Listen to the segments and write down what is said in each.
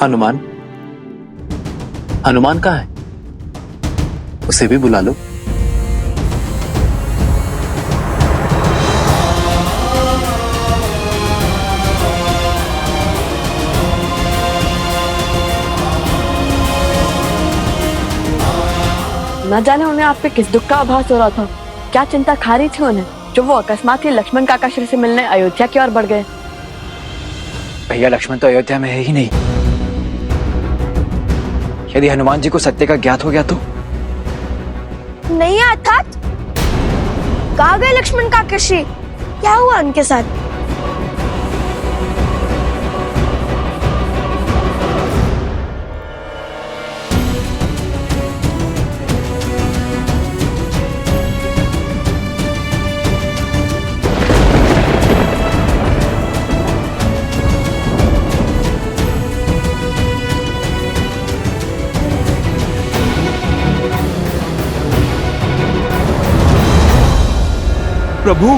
हनुमान, हनुमान कहाँ है? उसे भी बुला लो। न जाने उन्हें आप पे किस दुख का आभास हो रहा था, क्या चिंता खा रही थी उन्हें, जो वो अकस्मात ही लक्ष्मण काका श्री से मिलने अयोध्या की ओर बढ़ गए। भैया, लक्ष्मण तो अयोध्या में है ही नहीं। यदि हनुमान जी को सत्य का ज्ञात हो गया तो? नहीं अर्थात कहाँ गए लक्ष्मण काका श्री? क्या हुआ उनके साथ? प्रभु,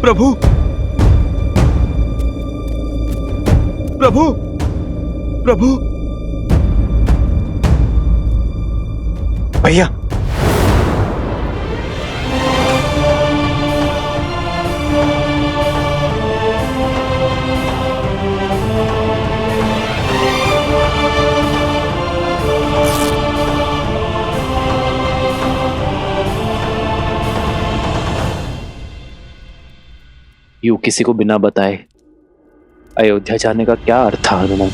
प्रभु, प्रभु, प्रभु। भैया, यूं किसी को बिना बताए अयोध्या जाने का क्या अर्थ था हनुमान?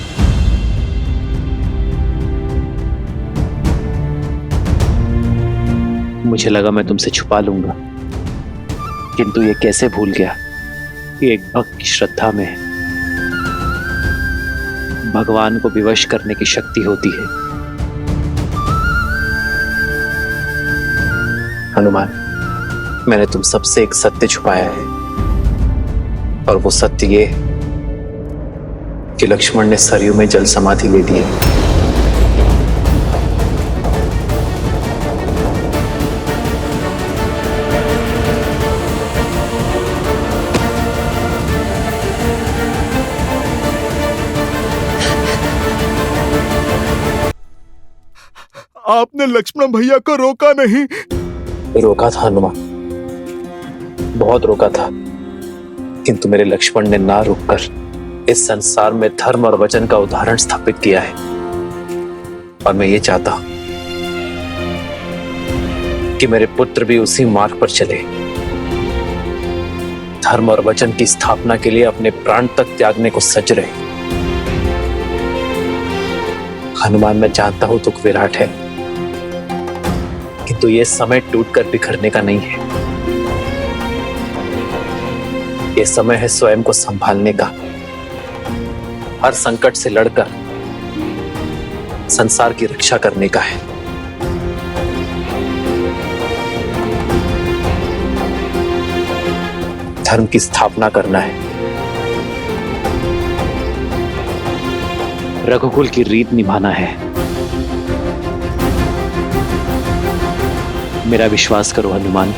मुझे लगा मैं तुमसे छुपा लूंगा, किंतु ये कैसे भूल गया कि एक भक्त की श्रद्धा में भगवान को विवश करने की शक्ति होती है। हनुमान, मैंने तुम सबसे एक सत्य छुपाया है, और वो सत्य ये कि लक्ष्मण ने सरयू में जल समाधि ले ली है। आपने लक्ष्मण भैया को रोका नहीं? रोका था हनुमान, बहुत रोका था, किंतु मेरे लक्ष्मण ने ना रुककर इस संसार में धर्म और वचन का उदाहरण स्थापित किया है। और मैं ये चाहता हूं कि मेरे पुत्र भी उसी मार्ग पर चले, धर्म और वचन की स्थापना के लिए अपने प्राण तक त्यागने को सज रहे। हनुमान, मैं जानता हूं दुख विराट है, किंतु ये समय टूटकर बिखरने का नहीं है। ये समय है स्वयं को संभालने का, हर संकट से लड़कर संसार की रक्षा करने का है। धर्म की स्थापना करना है, रघुकुल की रीत निभाना है। मेरा विश्वास करो हनुमान,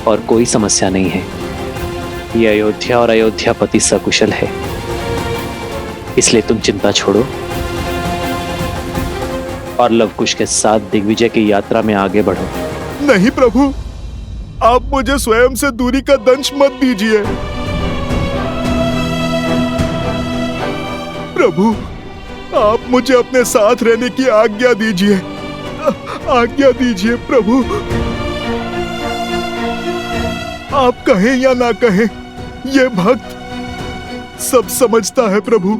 और कोई समस्या नहीं है। ये अयोध्या और अयोध्यापति सकुशल है, इसलिए तुम चिंता छोड़ो और लवकुश के साथ दिग्विजय की यात्रा में आगे बढ़ो। नहीं प्रभु, आप मुझे स्वयं से दूरी का दंश मत दीजिए। प्रभु, आप मुझे अपने साथ रहने की आज्ञा दीजिए, आज्ञा दीजिए प्रभु। आप कहें या ना कहें, ये भक्त सब समझता है प्रभु।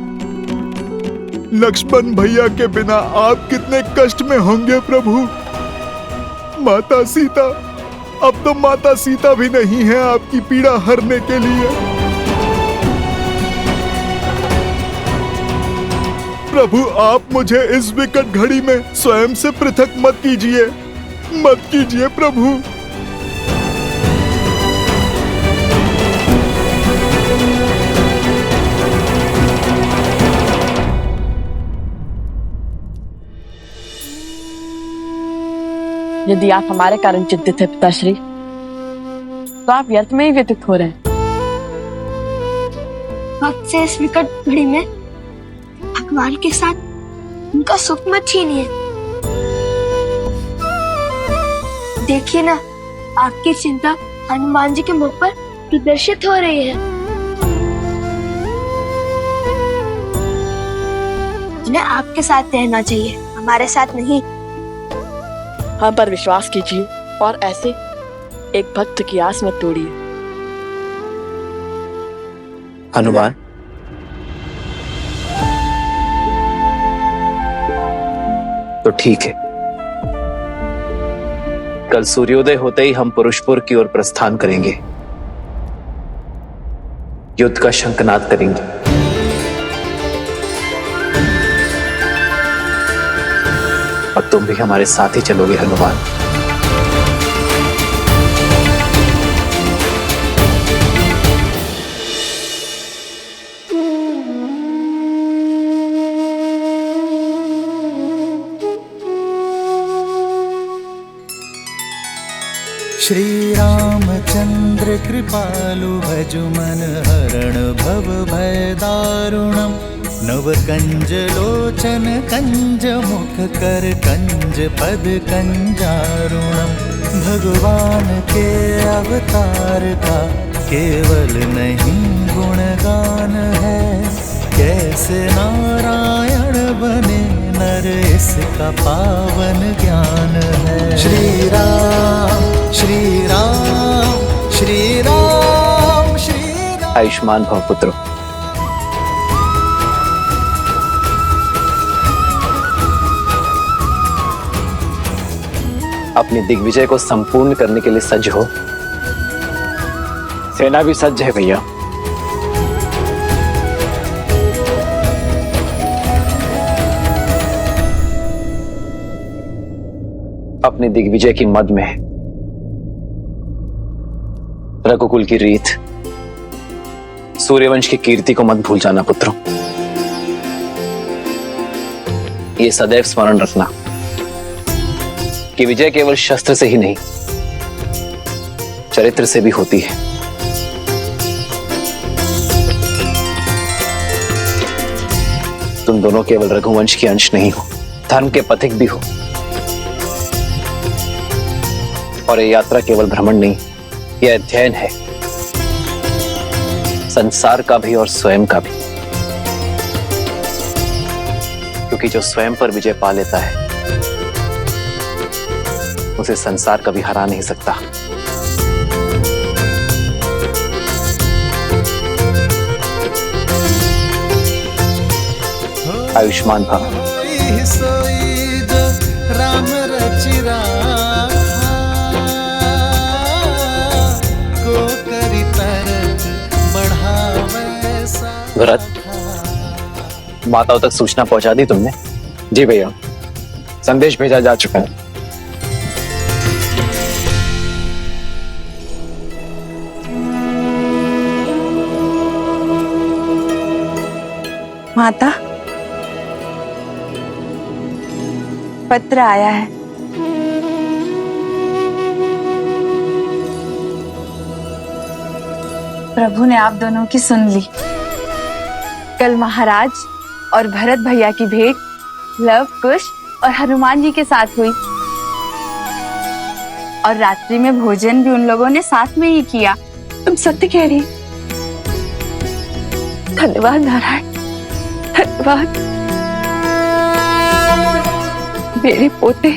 लक्ष्मण भैया के बिना आप कितने कष्ट में होंगे प्रभु। माता सीता, अब तो माता सीता भी नहीं है आपकी पीड़ा हरने के लिए। प्रभु, आप मुझे इस विकट घड़ी में स्वयं से पृथक मत कीजिए, मत कीजिए प्रभु। यदि आप हमारे कारण चिंतित है पिताश्री, तो आप व्यर्थ में ही व्यतीत हो रहे हैं। वक्त से इस विकट घड़ी में भगवान के साथ उनका सुख मत छीनिए। देखिए ना, आपकी चिंता हनुमान जी के मुख पर प्रदर्शित हो रही है। जिन्हें आपके साथ रहना चाहिए, हमारे साथ नहीं। हम पर विश्वास कीजिए और ऐसे एक भक्त की आस मत तोड़िए। हनुमान, तो ठीक है, कल सूर्योदय होते ही हम पुरुषपुर की ओर प्रस्थान करेंगे, युद्ध का शंखनाद करेंगे। और तुम भी हमारे साथ ही चलोगे हनुमान। श्री रामचंद्र कृपालु भजु मन हरण भव भय दारुणम् नव कंज लोचन कंज मुख कर कंज पद कंजारुणम्। भगवान के अवतार का केवल नहीं गुणगान है, कैसे नारायण बने नर इसका पावन ज्ञान है। श्री राम श्री राम श्री राम श्री राम। आयुष्मान भव पुत्र। अपनी दिग्विजय को संपूर्ण करने के लिए सज्ज हो। सेना भी सज्ज है भैया। अपनी दिग्विजय की मद में रघुकुल की रीत, सूर्यवंश की कीर्ति को मत भूल जाना पुत्रों। ये सदैव स्मरण रखना कि विजय केवल शस्त्र से ही नहीं, चरित्र से भी होती है। तुम दोनों केवल रघुवंश के अंश नहीं हो, धर्म के पथिक भी हो। और ये यात्रा केवल भ्रमण नहीं, यह अध्ययन है, संसार का भी और स्वयं का भी। क्योंकि जो स्वयं पर विजय पा लेता है, उसे संसार कभी हरा नहीं सकता। आयुष्मान भव। राम रचि भरत, माताओं तक सूचना पहुंचा दी तुमने? जी भैया, संदेश भेजा जा चुका है। माता, पत्र आया है। प्रभु ने आप दोनों की सुन ली। कल महाराज और भरत भैया की भेंट लव, कुश और हनुमान जी के साथ हुई और रात्रि में भोजन भी उन लोगों ने साथ में ही किया। तुम सत्य कह रही। धन्यवाद नारायण, धन्यवाद। मेरे पोते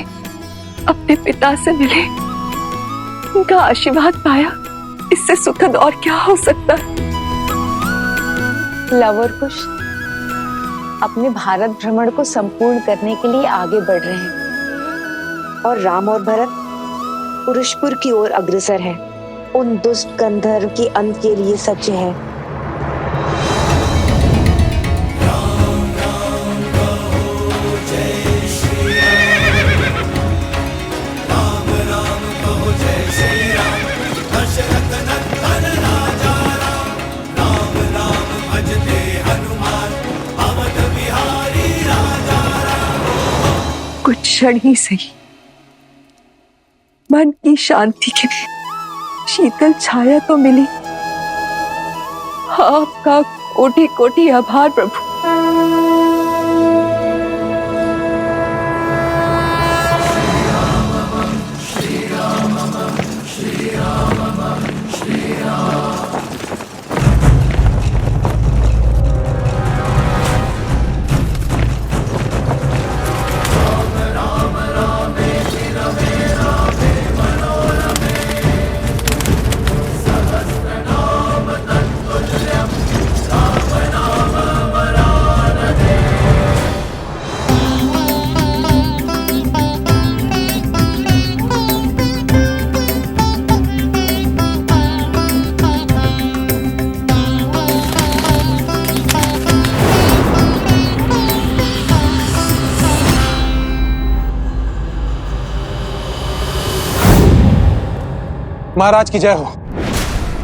अपने पिता से मिले, उनका आशीर्वाद पाया, इससे सुखद और क्या हो सकता है। लव और कुश अपने भारत भ्रमण को संपूर्ण करने के लिए आगे बढ़ रहे हैं और राम और भरत पुरुषपुर की ओर अग्रसर हैं, उन दुष्ट गंधर्व के अंत के लिए सज्ज है। कुछ क्षण ही सही, मन की शांति के लिए शीतल छाया तो मिली। आपका कोटि कोटि आभार प्रभु। महाराज की जय हो।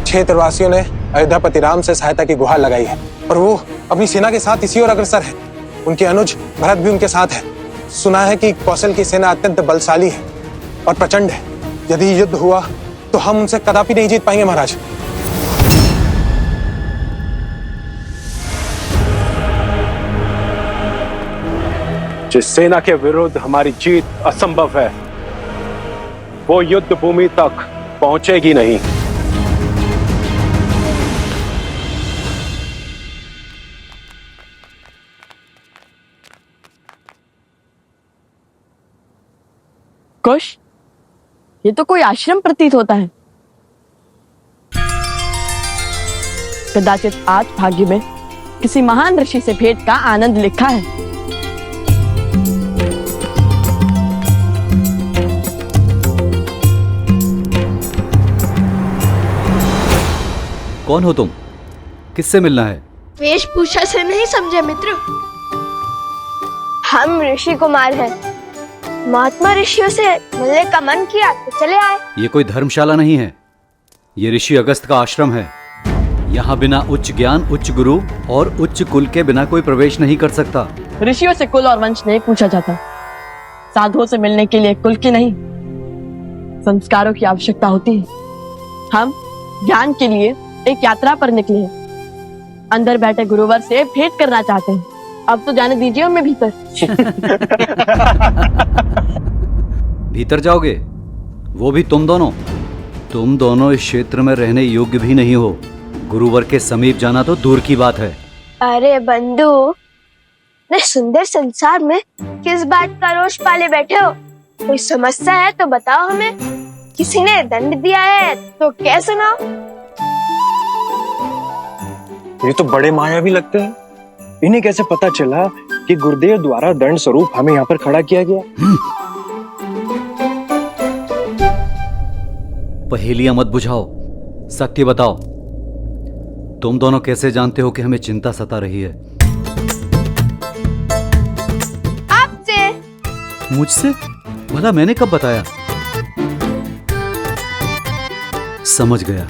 क्षेत्रवासियों ने अयोध्यापति राम से सहायता की गुहार लगाई है और वो अपनी सेना के साथ इसी ओर अग्रसर है। उनके अनुज भरत भी उनके साथ है। सुना है कि कौशल की सेना अत्यंत बलशाली है और प्रचंड है। यदि युद्ध हुआ तो हम उनसे कदापि नहीं जीत पाएंगे महाराज। जिस सेना के विरुद्ध हमारी जीत असंभव है वो युद्ध भूमि तक पहुंचेगी नहीं। कुश, ये तो कोई आश्रम प्रतीत होता है। कदाचित आज भाग्य में किसी महान ऋषि से भेंट का आनंद लिखा है। कौन हो तुम? किससे मिलना है? वेशभूषा से नहीं समझे मित्र। हम ऋषि कुमार हैं। महात्मा ऋषियों से मिलने का मन किया तो चले आए। ये कोई धर्मशाला नहीं है, ये ऋषि अगस्त का आश्रम है। यहाँ बिना उच्च ज्ञान, उच्च गुरु और उच्च कुल के बिना कोई प्रवेश नहीं कर सकता। ऋषियों से कुल और वंश नहीं पूछा जाता। साधुओं से मिलने के लिए कुल की नहीं, संस्कारों की आवश्यकता होती है। हम ज्ञान के लिए एक यात्रा पर निकले हैं। अंदर बैठे गुरुवर से भेंट करना चाहते हैं। अब तो जाने दीजिए हमें भीतर। भीतर जाओगे? वो भी तुम दोनों? तुम दोनों इस क्षेत्र में रहने योग्य भी नहीं हो। गुरुवर के समीप जाना तो दूर की बात है। अरे बंधु, इतने सुंदर संसार में किस बात का रोष पाले बैठे हो? कोई समस्या है तो बताओ हमें। किसी ने दंड दिया है तो क्या सुनाओ? ये तो बड़े मायावी लगते हैं। इन्हें कैसे पता चला कि गुरुदेव द्वारा दंड स्वरूप हमें यहाँ पर खड़ा किया गया? पहेलियां मत बुझाओ, सत्य बताओ। तुम दोनों कैसे जानते हो कि हमें चिंता सता रही है? आपसे। मुझसे? भला मैंने कब बताया? समझ गया।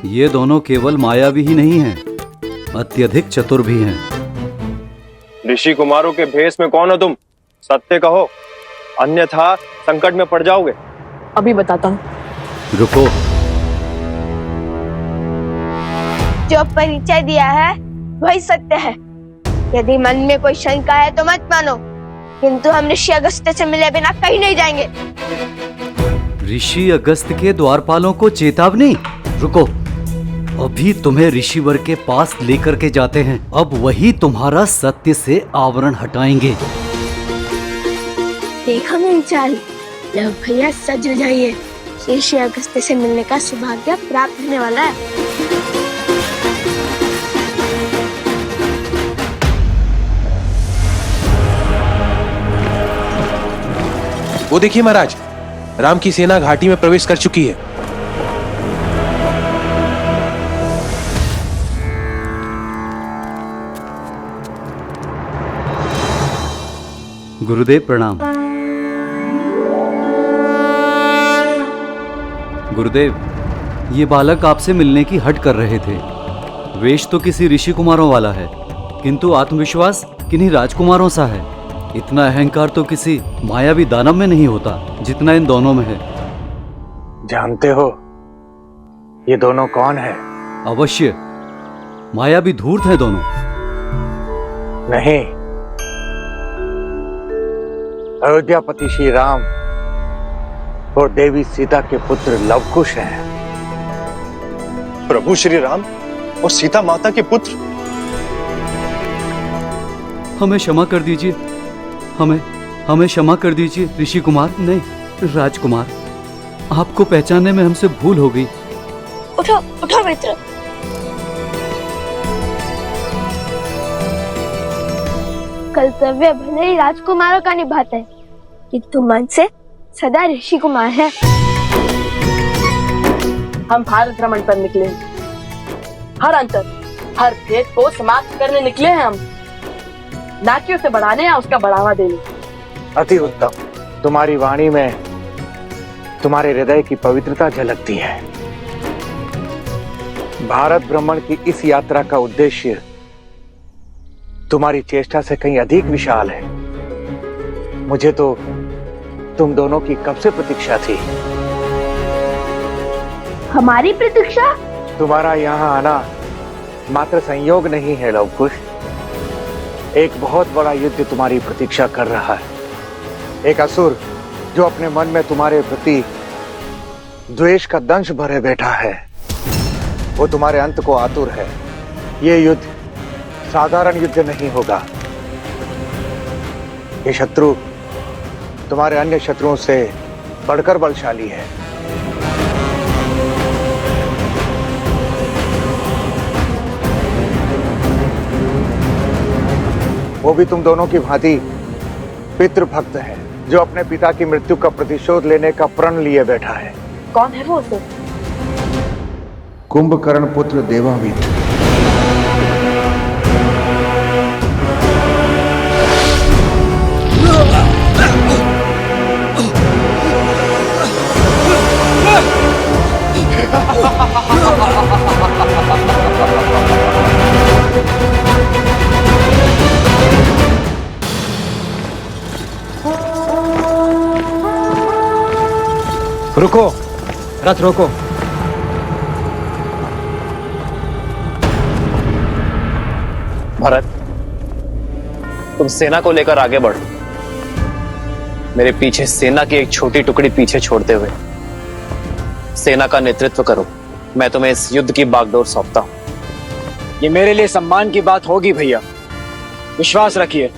ये दोनों केवल मायावी ही नहीं हैं, अत्यधिक चतुर भी हैं। ऋषि कुमारों के भेष में कौन हो तुम? सत्य कहो, अन्यथा संकट में पड़ जाओगे। अभी बताता हूँ। रुको। जो परिचय दिया है वही सत्य है। यदि मन में कोई शंका है तो मत मानो, किंतु हम ऋषि अगस्त से मिले बिना कहीं नहीं जाएंगे। ऋषि अगस्त के द्वारपालों को चेतावनी? रुको, अभी तुम्हें ऋषिवर के पास लेकर के जाते हैं। अब वही तुम्हारा सत्य से आवरण हटाएंगे। देखो मेरी चाल, लो भैया सज जाइए। ऋषि अगस्त से मिलने का सौभाग्य प्राप्त होने वाला है। वो देखिए महाराज, राम की सेना घाटी में प्रवेश कर चुकी है। गुरुदेव प्रणाम। गुरुदेव, ये बालक आपसे मिलने की हट कर रहे थे। वेश तो किसी ऋषि कुमारों वाला है, किंतु आत्मविश्वास किन्हीं राजकुमारों सा है। इतना अहंकार तो किसी मायावी दानव में नहीं होता जितना इन दोनों में है। जानते हो ये दोनों कौन है? अवश्य, मायावी धूर्त हैं दोनों। नहीं, अयोध्यापति श्री राम और देवी सीता के पुत्र लवकुश हैं। प्रभु श्री राम और सीता माता के पुत्र। हमें क्षमा कर दीजिए, हमें क्षमा कर दीजिए ऋषि कुमार, नहीं राजकुमार, आपको पहचानने में हमसे भूल हो गई। उठो उठो मित्र। कर्तव्य भले ही राजकुमारों का निभाते हैं, किंतु मन से सदा ऋषि कुमार है। हम भारत भ्रमण पर निकले हैं। हर अंतर, हर भेद को समाप्त करने निकले हैं हम, ना कि उसे बढ़ाने या उसका बढ़ावा देने। अति उत्तम। तुम्हारी वाणी में तुम्हारे हृदय की पवित्रता झलकती है। भारत भ्रमण की इस यात्रा का उद्देश्य तुम्हारी चेष्टा से कहीं अधिक विशाल है। मुझे तो तुम दोनों की कब से प्रतीक्षा थी। हमारी प्रतीक्षा? तुम्हारा यहाँ आना मात्र संयोग नहीं है लवकुश, एक बहुत बड़ा युद्ध तुम्हारी प्रतीक्षा कर रहा है। एक असुर जो अपने मन में तुम्हारे प्रति द्वेष का दंश भरे बैठा है, वो तुम्हारे अंत को आतुर है। ये युद्ध साधारण युद्ध नहीं होगा। ये शत्रु तुम्हारे अन्य शत्रुओं से बढ़कर बलशाली है। वो भी तुम दोनों की भांति पितृभक्त है, जो अपने पिता की मृत्यु का प्रतिशोध लेने का प्रण लिए बैठा है। कौन है वो उसे? कुंभकर्ण पुत्र देवावित। रुको, रथ रोको। भरत, तुम सेना को लेकर आगे बढ़ो। मेरे पीछे सेना की एक छोटी टुकड़ी पीछे छोड़ते हुए सेना का नेतृत्व करो। मैं तुम्हें इस युद्ध की बागडोर सौंपता हूं। ये मेरे लिए सम्मान की बात होगी भैया, विश्वास रखिए,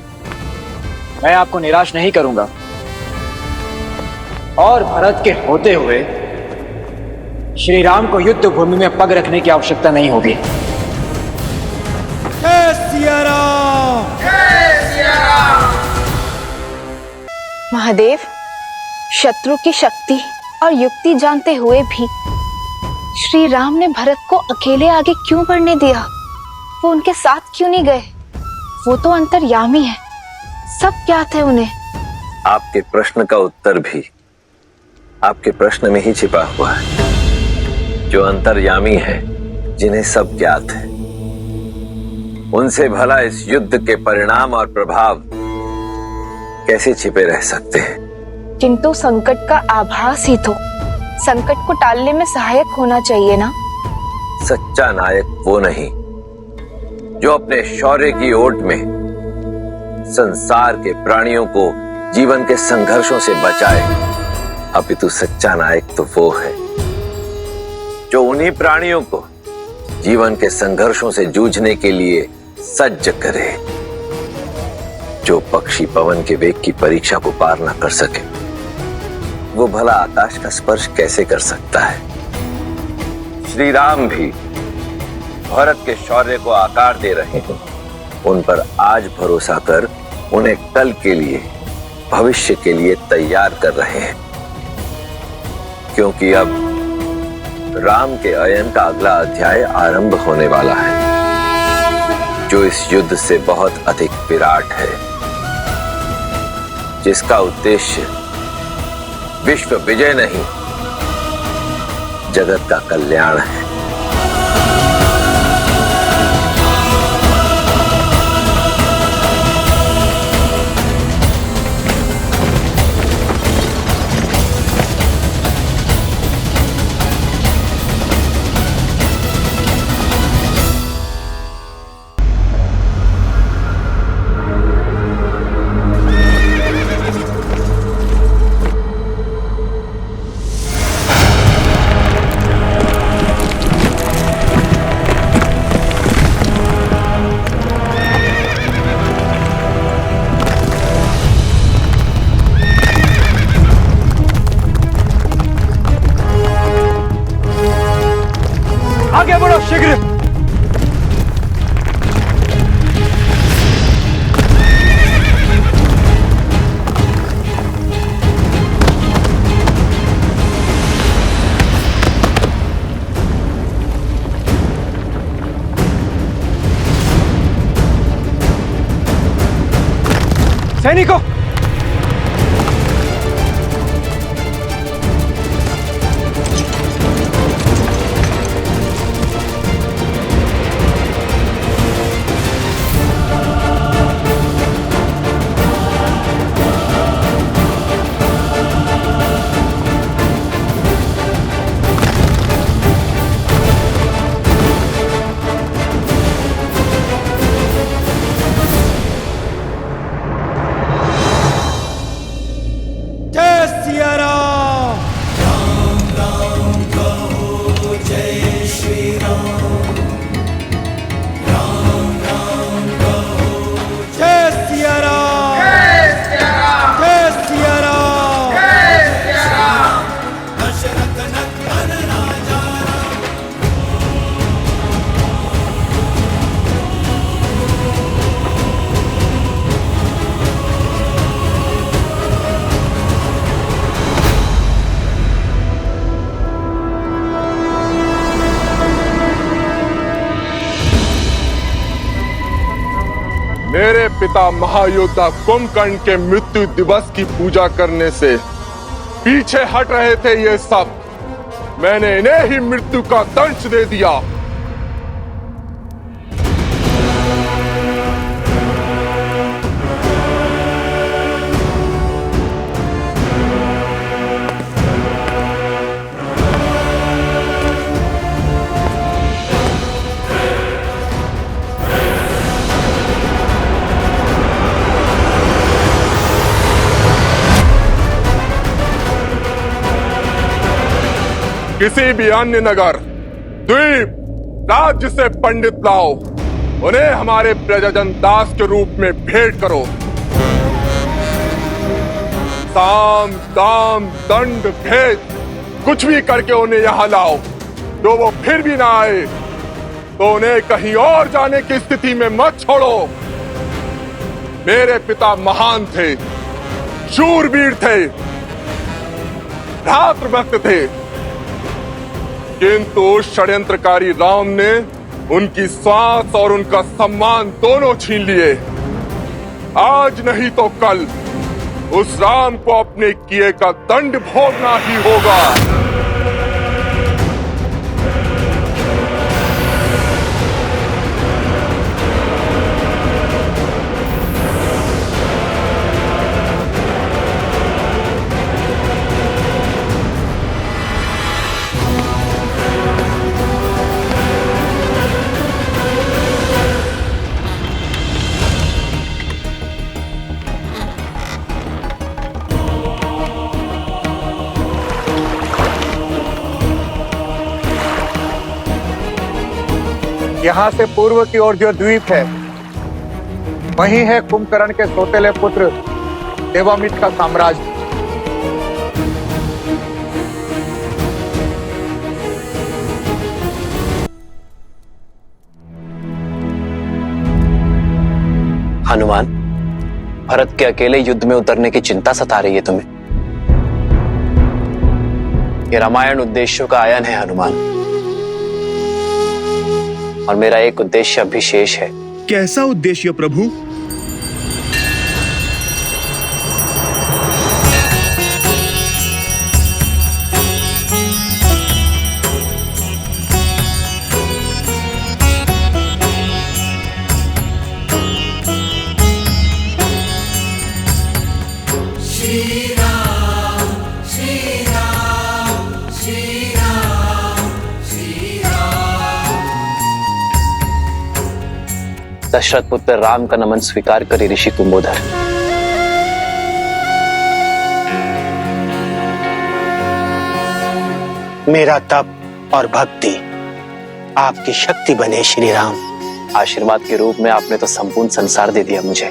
मैं आपको निराश नहीं करूंगा। और भरत के होते हुए श्री राम को युद्ध भूमि में पग रखने की आवश्यकता नहीं होगी। महादेव, शत्रु की शक्ति और युक्ति जानते हुए भी श्री राम ने भरत को अकेले आगे क्यों बढ़ने दिया? वो उनके साथ क्यों नहीं गए? वो तो अंतर्यामी है, सब ज्ञात है उन्हें। आपके प्रश्न का उत्तर भी आपके प्रश्न में ही छिपा हुआ है। जो अंतर्यामी है, जिन्हें सब ज्ञात है, उनसे भला इस युद्ध के परिणाम और प्रभाव कैसे छिपे रह सकते हैं? किंतु संकट का आभास ही तो संकट को टालने में सहायक होना चाहिए ना। सच्चा नायक वो नहीं जो अपने शौर्य की ओट में संसार के प्राणियों को जीवन के संघर्षों से बचाए, अपितु सच्चा नायक तो वो है जो उन्हीं प्राणियों को जीवन के संघर्षों से जूझने के लिए सज्ज करे। जो पक्षी पवन के वेग की परीक्षा को पार न कर सके, वो भला आकाश का स्पर्श कैसे कर सकता है? श्री राम भी भरत के शौर्य को आकार दे रहे हैं। उन पर आज भरोसा कर उन्हें कल के लिए, भविष्य के लिए तैयार कर रहे हैं। क्योंकि अब राम के अयन का अगला अध्याय आरंभ होने वाला है, जो इस युद्ध से बहुत अधिक विराट है, जिसका उद्देश्य विश्व विजय नहीं, जगत का कल्याण है। सैनिकों, मेरे पिता महायोद्धा कुंभकर्ण के मृत्यु दिवस की पूजा करने से पीछे हट रहे थे ये सब। मैंने इन्हें ही मृत्यु का दंश दे दिया। किसी भी अन्य नगर, द्वीप, राज्य से पंडित लाओ, उन्हें हमारे प्रजाजन दास के रूप में भेंट करो। साम, दाम, दंड, भेद कुछ भी करके उन्हें यहां लाओ। जो वो फिर भी ना आए तो उन्हें कहीं और जाने की स्थिति में मत छोड़ो। मेरे पिता महान थे, शूरवीर थे, भ्रातृभक्त थे, किंतु षड्यंत्रकारी राम ने उनकी सांस और उनका सम्मान दोनों छीन लिए। आज नहीं तो कल उस राम को अपने किए का दंड भोगना ही होगा। यहाँ से पूर्व की ओर जो द्वीप है, वही है कुंभकर्ण के सौतेले पुत्र देवामित का साम्राज्य। हनुमान, भरत के अकेले युद्ध में उतरने की चिंता सता रही है तुम्हें। ये रामायण उद्देश्यों का आयन है हनुमान, और मेरा एक उद्देश्य अभी शेष है। कैसा उद्देश्य प्रभु? दशरथ पुत्र राम का नमन स्वीकार करे ऋषि कुंभोधर। मेरा तप और भक्ति आपकी शक्ति बने श्री राम। आशीर्वाद के रूप में आपने तो संपूर्ण संसार दे दिया मुझे।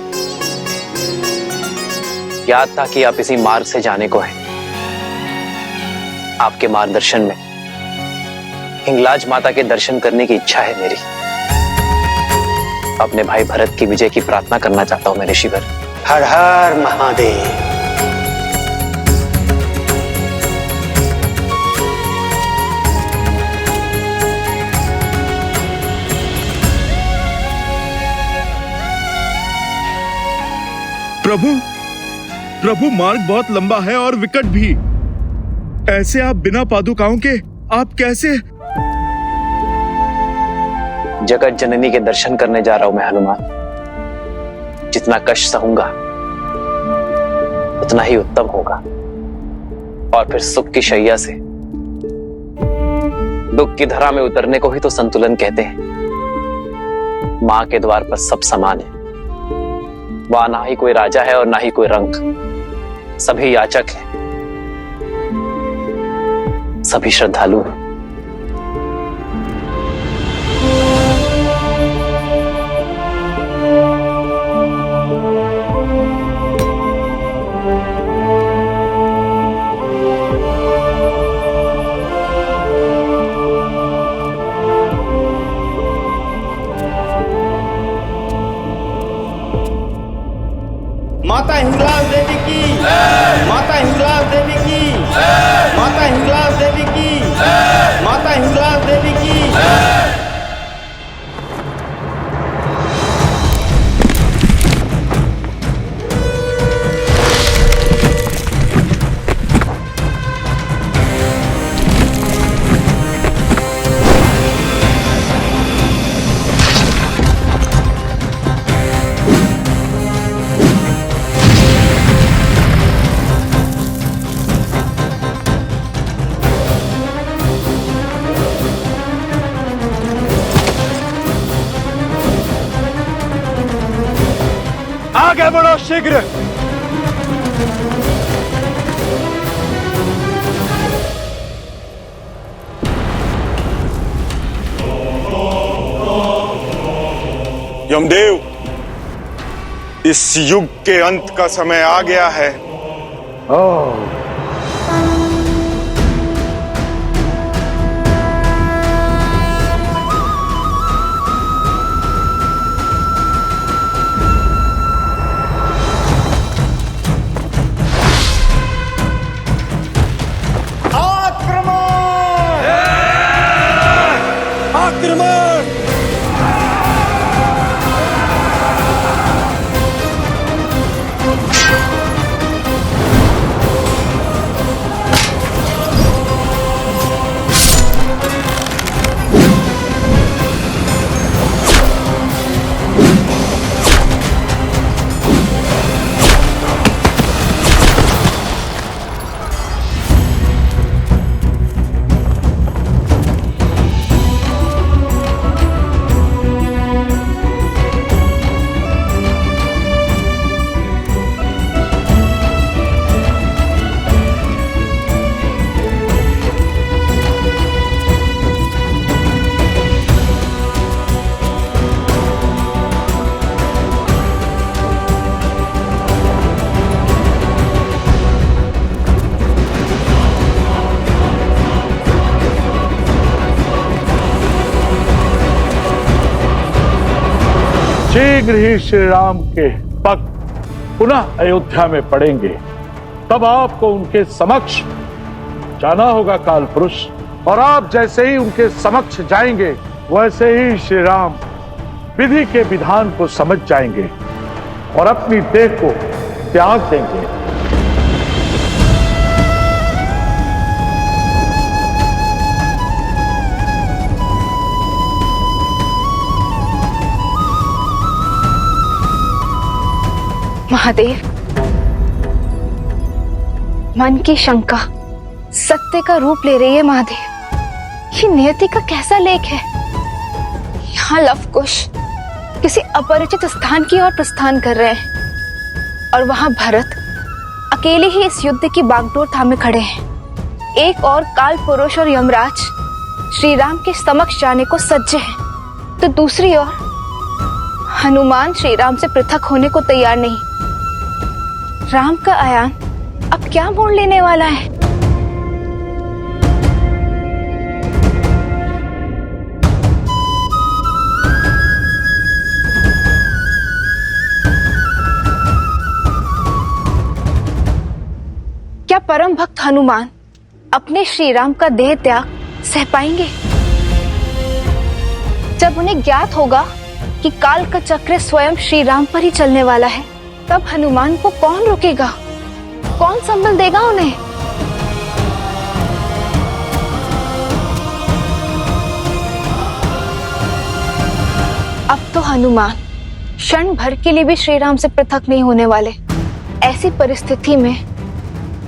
याद था कि आप इसी मार्ग से जाने को हैं। आपके मार्गदर्शन में हिंगलाज माता के दर्शन करने की इच्छा है मेरी। अपने भाई भरत की विजय की प्रार्थना करना चाहता हूं मैं ऋषिवर। हर हर महादेव। प्रभु प्रभु, मार्ग बहुत लंबा है और विकट भी। ऐसे आप बिना पादुकाओं के आप कैसे? जगत जननी के दर्शन करने जा रहा हूं मैं हनुमान। जितना कष्ट सहूंगा उतना ही उत्तम होगा, और फिर सुख की शैया से दुख की धरा में उतरने को ही तो संतुलन कहते हैं। मां के द्वार पर सब समान है। वहां ना ही कोई राजा है और ना ही कोई रंक, सभी याचक हैं, सभी श्रद्धालु हैं। माता हिंगलाज देवी की, माता हिंगलाज देवी की, माता हिंगलाज देवी की, माता हिंगलाज देवी की। आगे बढ़ो शीघ्र। यमदेव, इस युग के अंत का समय आ गया है। शीघ्र ही श्री राम के पग पुनः अयोध्या में पड़ेंगे। तब आपको उनके समक्ष जाना होगा काल पुरुष, और आप जैसे ही उनके समक्ष जाएंगे वैसे ही श्री राम विधि के विधान को समझ जाएंगे और अपनी देह को त्याग देंगे। महादेव, मन की शंका सत्य का रूप ले रही है। महादेव, ये नियति का कैसा लेख है? यहाँ लवकुश किसी अपरिचित स्थान की ओर प्रस्थान कर रहे हैं और वहां भरत अकेले ही इस युद्ध की बागडोर थामे खड़े हैं। एक और काल पुरुष और यमराज श्री राम के समक्ष जाने को सज्ज हैं, तो दूसरी ओर हनुमान श्री राम से पृथक होने को तैयार नहीं। राम का आयान अब क्या मोड़ लेने वाला है? क्या परम भक्त हनुमान अपने श्री राम का देह त्याग सह पाएंगे? जब उन्हें ज्ञात होगा कि काल का चक्र स्वयं श्री राम पर ही चलने वाला है, तब हनुमान को कौन रोकेगा? कौन संबल देगा उन्हें? अब तो हनुमान क्षण भर के लिए भी श्री राम से पृथक नहीं होने वाले। ऐसी परिस्थिति में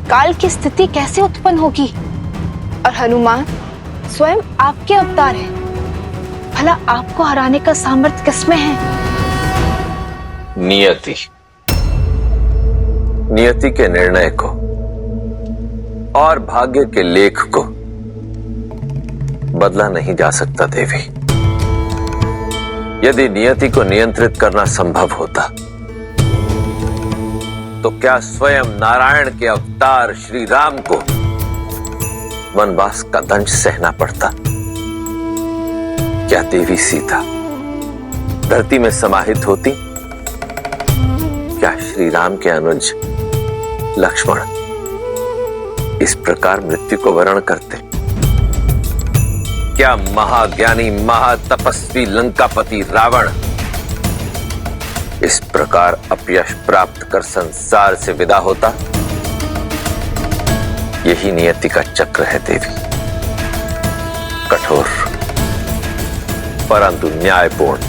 काल की स्थिति कैसे उत्पन्न होगी? और हनुमान स्वयं आपके अवतार हैं। भला आपको हराने का सामर्थ्य किसमें है? नियति के निर्णय को और भाग्य के लेख को बदला नहीं जा सकता देवी। यदि नियति को नियंत्रित करना संभव होता तो क्या स्वयं नारायण के अवतार श्री राम को वनवास का दंश सहना पड़ता? क्या देवी सीता धरती में समाहित होती? क्या श्री राम के अनुज लक्ष्मण इस प्रकार मृत्यु को वरण करते? क्या महाज्ञानी महातपस्वी लंकापति रावण इस प्रकार अपयश प्राप्त कर संसार से विदा होता? यही नियति का चक्र है देवी। कठोर परंतु न्यायपूर्ण।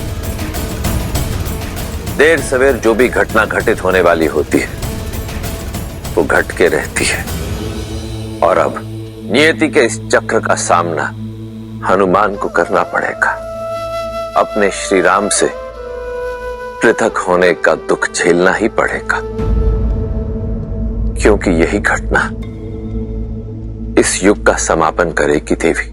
देर सवेर जो भी घटना घटित होने वाली होती है वो घट के रहती है। और अब नियति के इस चक्र का सामना हनुमान को करना पड़ेगा। अपने श्री राम से पृथक होने का दुख झेलना ही पड़ेगा, क्योंकि यही घटना इस युग का समापन करेगी देवी।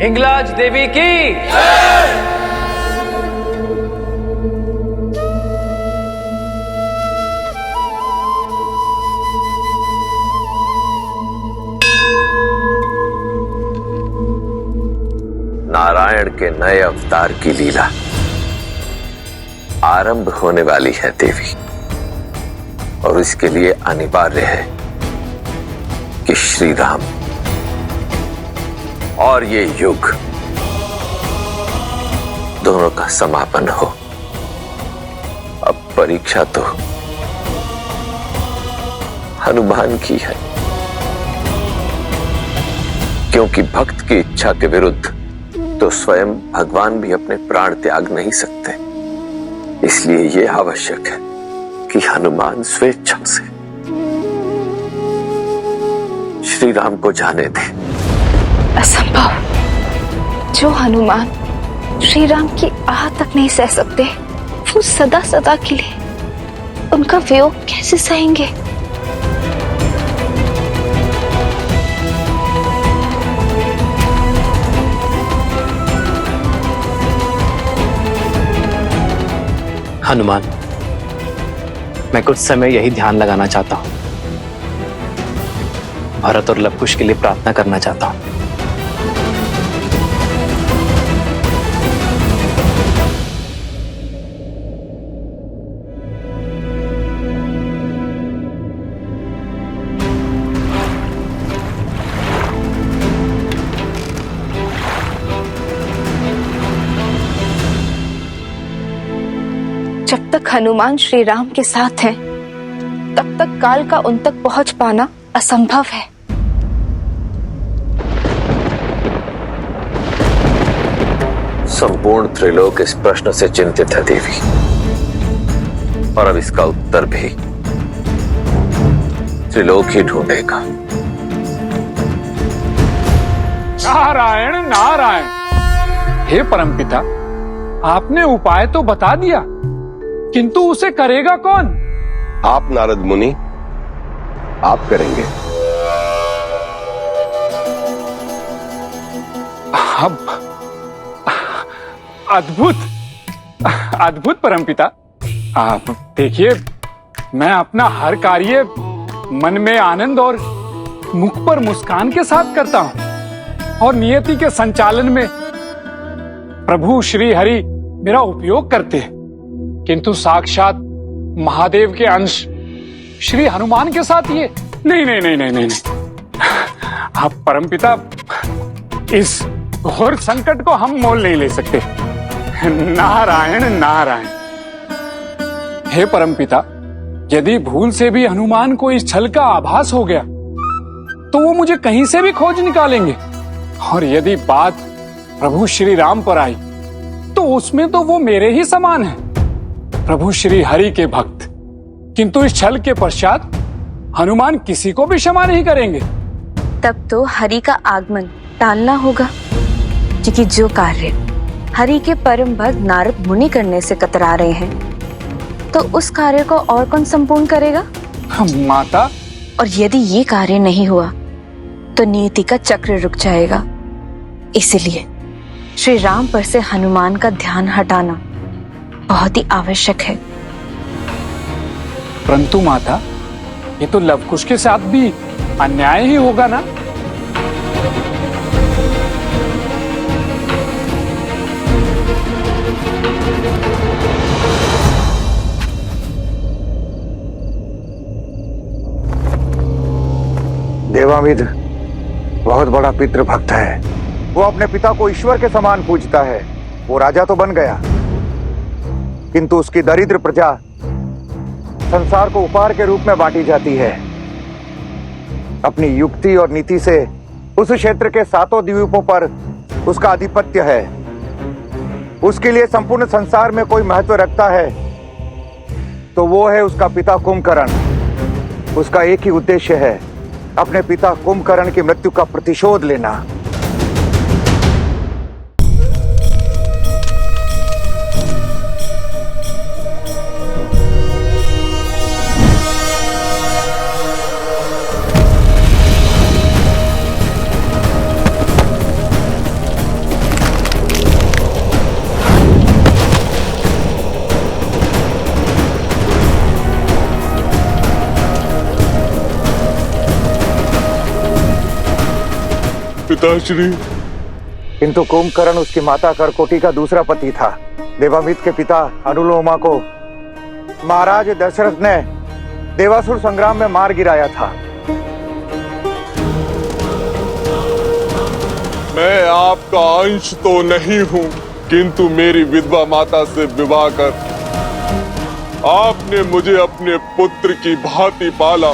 हिंगलाज देवी की नारायण के नए अवतार की लीला आरंभ होने वाली है देवी, और इसके लिए अनिवार्य है कि श्री राम और ये युग दोनों का समापन हो। अब परीक्षा तो हनुमान की है, क्योंकि भक्त की इच्छा के विरुद्ध तो स्वयं भगवान भी अपने प्राण त्याग नहीं सकते। इसलिए यह आवश्यक है कि हनुमान स्वेच्छा से श्री राम को जाने दे। असंभव। जो हनुमान श्री राम की आह तक नहीं सह सकते, वो सदा सदा के लिए उनका वियोग कैसे सहेंगे? हनुमान, मैं कुछ समय यही ध्यान लगाना चाहता हूं। भरत और लवकुश के लिए प्रार्थना करना चाहता हूं। जब तक हनुमान श्री राम के साथ हैं, तब तक काल का उन तक पहुंच पाना असंभव है। संपूर्ण त्रिलोक इस प्रश्न से चिंतित है देवी, और अब इसका उत्तर भी त्रिलोक ही ढूंढेगा। नारायण नारायण। हे परमपिता, आपने उपाय तो बता दिया, किंतु उसे करेगा कौन? आप नारद मुनि, आप करेंगे। अब अद्भुत अद्भुत परमपिता। आप देखिए, मैं अपना हर कार्य मन में आनंद और मुख पर मुस्कान के साथ करता हूं, और नियति के संचालन में प्रभु श्री हरि मेरा उपयोग करते हैं। किंतु साक्षात महादेव के अंश श्री हनुमान के साथ ये नहीं नहीं नहीं नहीं नहीं, नहीं। आप परमपिता इस घोर संकट को हम मोल नहीं ले सकते। नारायण नारायण। हे परमपिता, यदि भूल से भी हनुमान को इस छल का आभास हो गया तो वो मुझे कहीं से भी खोज निकालेंगे, और यदि बात प्रभु श्री राम पर आई तो उसमें तो वो मेरे ही समान हैं, प्रभु श्री हरि के भक्त। किंतु इस छल के पश्चात हनुमान किसी को भी क्षमा नहीं करेंगे। तब तो हरि का आगमन टालना होगा, क्योंकि जो कार्य हरि के परम भक्त नारद मुनि करने से कतरा रहे हैं तो उस कार्य को और कौन संपूर्ण करेगा? माता। और यदि ये कार्य नहीं हुआ तो नियति का चक्र रुक जाएगा। इसलिए श्री राम पर से हनुमान का ध्यान हटाना बहुत ही आवश्यक है। परंतु माता, ये तो लवकुश के साथ भी अन्याय ही होगा ना? देवामित्र बहुत बड़ा पितृभक्त है। वो अपने पिता को ईश्वर के समान पूजता है। वो राजा तो बन गया, किंतु उसकी दरिद्र प्रजा संसार को उपहार के रूप में बांटी जाती है। अपनी युक्ति और नीति से उस क्षेत्र के 7 द्वीपों पर उसका आधिपत्य है। उसके लिए संपूर्ण संसार में कोई महत्व रखता है तो वो है उसका पिता कुंभकर्ण। उसका एक ही उद्देश्य है, अपने पिता कुंभकर्ण की मृत्यु का प्रतिशोध लेना। पिताश्री। किंतु कुंभकर्ण उसकी माता करकोटी का दूसरा पति था। देवामित्र के पिता अनुलोमा को महाराज दशरथ ने देवासुर संग्राम में मार गिराया था। मैं आपका अंश तो नहीं हूं, किंतु मेरी विधवा माता से विवाह कर आपने मुझे अपने पुत्र की भांति पाला,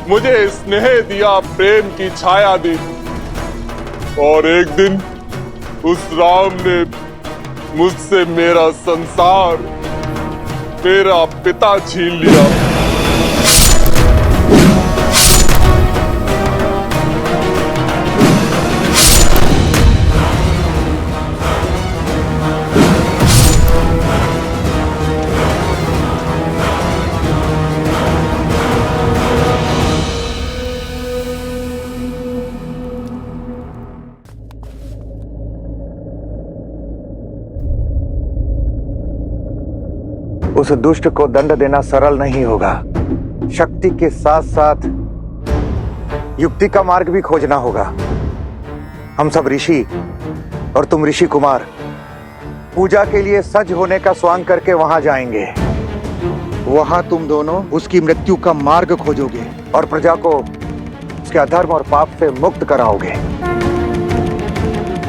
मुझे स्नेह दिया, प्रेम की छाया दी, और एक दिन उस राम ने मुझसे मेरा संसार, मेरा पिता छीन लिया। उस दुष्ट को दंड देना सरल नहीं होगा। शक्ति के साथ साथ युक्ति का मार्ग भी खोजना होगा। हम सब ऋषि और तुम ऋषि कुमार पूजा के लिए सज होने का स्वांग करके वहां जाएंगे। वहां तुम दोनों उसकी मृत्यु का मार्ग खोजोगे और प्रजा को उसके अधर्म और पाप से मुक्त कराओगे।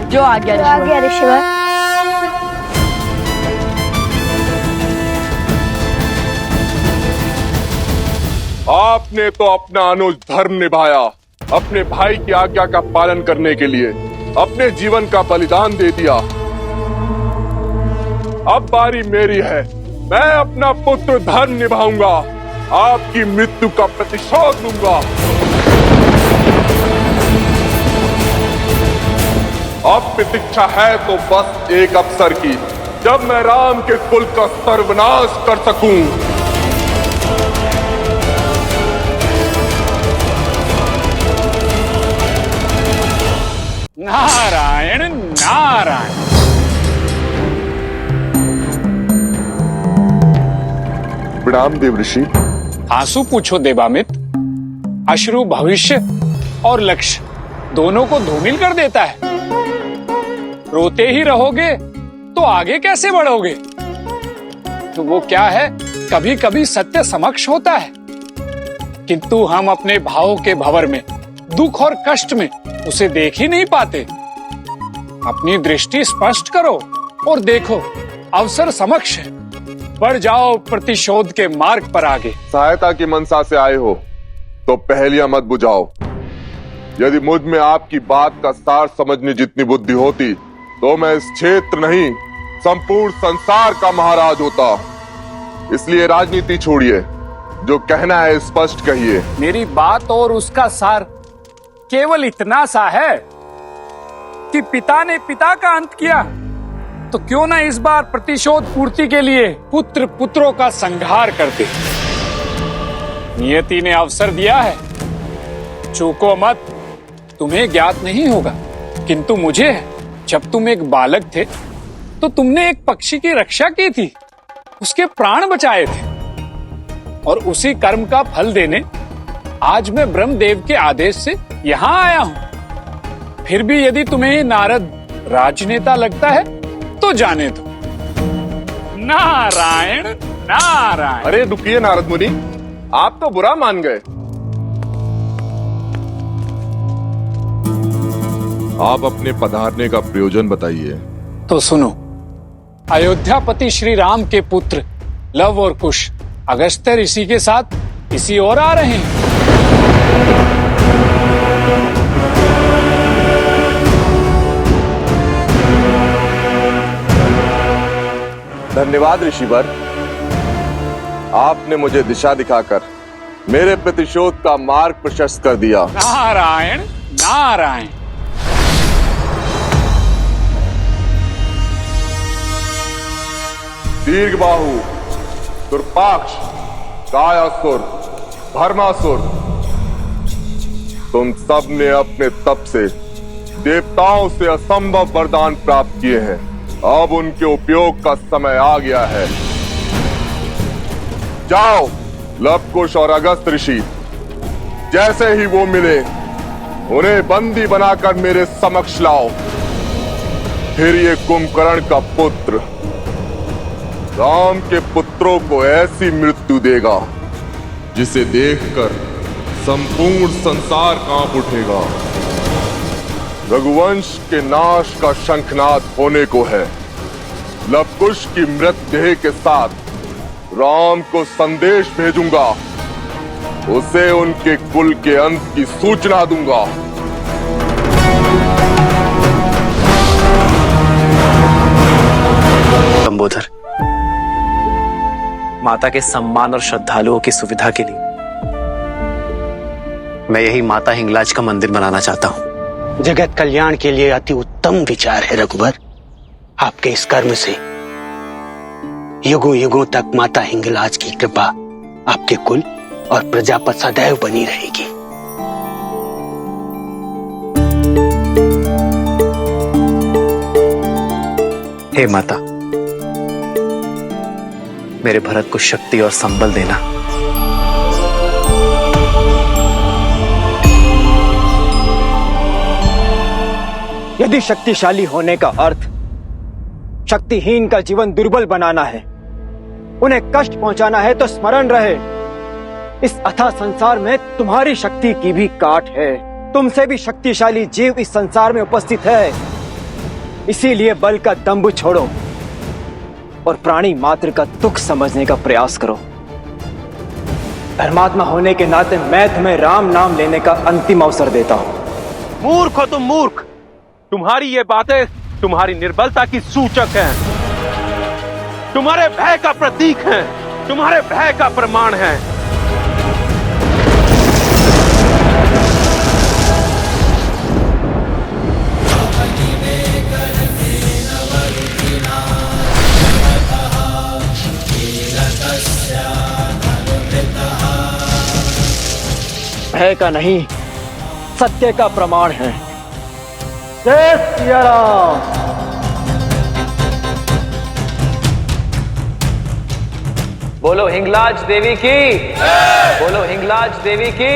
जो आ गया ऋषिवर। आपने तो अपना अनुज धर्म निभाया, अपने भाई की आज्ञा का पालन करने के लिए अपने जीवन का बलिदान दे दिया। अब बारी मेरी है, मैं अपना पुत्र धर्म निभाऊंगा, आपकी मृत्यु का प्रतिशोध लूंगा। अब प्रतीक्षा है तो बस एक अवसर की, जब मैं राम के कुल का सर्वनाश कर सकूं। नारायण नारायण। प्रणाम देव ऋषि। आंसू पूछो देवामित्र, अश्रु भविष्य और लक्ष्य दोनों को धूमिल कर देता है। रोते ही रहोगे तो आगे कैसे बढ़ोगे? तो वो क्या है, कभी कभी सत्य समक्ष होता है, किंतु हम अपने भावों के भंवर में, दुख और कष्ट में उसे देख ही नहीं पाते। अपनी दृष्टि स्पष्ट करो और देखो, अवसर समक्ष है। बढ़ जाओ प्रतिशोध के मार्ग पर आगे। सहायता की मनसा से आए हो तो पहेलियां मत बुझाओ। यदि मुझ में आपकी बात का सार समझने जितनी बुद्धि होती तो मैं इस क्षेत्र नहीं, संपूर्ण संसार का महाराज होता। इसलिए राजनीति छोड़िए, जो कहना है स्पष्ट कहिए। मेरी बात और उसका सार केवल इतना सा है कि पिता ने पिता का अंत किया, तो क्यों ना इस बार प्रतिशोध पूर्ति के लिए पुत्र पुत्रों का संहार कर दे। नियति ने अवसर दिया है, चूको मत। तुम्हें ज्ञात नहीं होगा, किंतु मुझे है। जब तुम एक बालक थे तो तुमने एक पक्षी की रक्षा की थी, उसके प्राण बचाए थे, और उसी कर्म का फल देने आज मैं ब्रह्मदेव के आदेश से यहां आया हूं। फिर भी यदि तुम्हें नारद राजनेता लगता है तो जाने दो। नारायण नारायण। अरे रुकिए नारद मुनि, आप तो बुरा मान गए। आप अपने पधारने का प्रयोजन बताइए। तो सुनो, अयोध्यापति श्री राम के पुत्र लव और कुश अगस्त्य ऋषि के साथ इसी ओर आ रहे हैं। धन्यवाद ऋषिवर, आपने मुझे दिशा दिखाकर मेरे प्रतिशोध का मार्ग प्रशस्त कर दिया। नारायण नारायण। दीर्घबाहु, दुर्पाक्ष, कायासुर, भर्मासुर, तुम सब ने अपने तप से देवताओं से असंभव वरदान प्राप्त किए हैं। अब उनके उपयोग का समय आ गया है। जाओ, लवकुश और अगस्त ऋषि, जैसे ही वो मिले उन्हें बंदी बनाकर मेरे समक्ष लाओ। फिर ये कुंभकर्ण का पुत्र राम के पुत्रों को ऐसी मृत्यु देगा जिसे देखकर संपूर्ण संसार कांप उठेगा। रघुवंश के नाश का शंखनाद होने को है। लवकुश की मृतदेह के साथ राम को संदेश भेजूंगा, उसे उनके कुल के अंत की सूचना दूंगा। लंबोदर, माता के सम्मान और श्रद्धालुओं की सुविधा के लिए मैं यही माता हिंगलाज का मंदिर बनाना चाहता हूं। जगत कल्याण के लिए अति उत्तम विचार है रघुवर। आपके इस कर्म से युगों युगों तक माता हिंगलाज की कृपा आपके कुल और प्रजा पर सदैव बनी रहेगी। हे माता, मेरे भरत को शक्ति और संबल देना। यदि शक्तिशाली होने का अर्थ शक्तिहीन का जीवन दुर्बल बनाना है, उन्हें कष्ट पहुंचाना है, तो स्मरण रहे इस अथाह संसार में तुम्हारी शक्ति की भी काट है। तुमसे भी शक्तिशाली जीव इस संसार में उपस्थित है। इसीलिए बल का दंभ छोड़ो और प्राणी मात्र का दुख समझने का प्रयास करो। धर्मात्मा होने के नाते मैं तुम्हें राम नाम लेने का अंतिम अवसर देता हूं। मूर्ख हो तुम, मूर्ख। तुम्हारी ये बातें तुम्हारी निर्बलता की सूचक हैं, तुम्हारे भय का प्रतीक हैं, तुम्हारे भय का प्रमाण है। भय का नहीं, सत्य का प्रमाण है। जय सिया राम। बोलो हिंगलाज देवी की, बोलो हिंगलाज देवी की।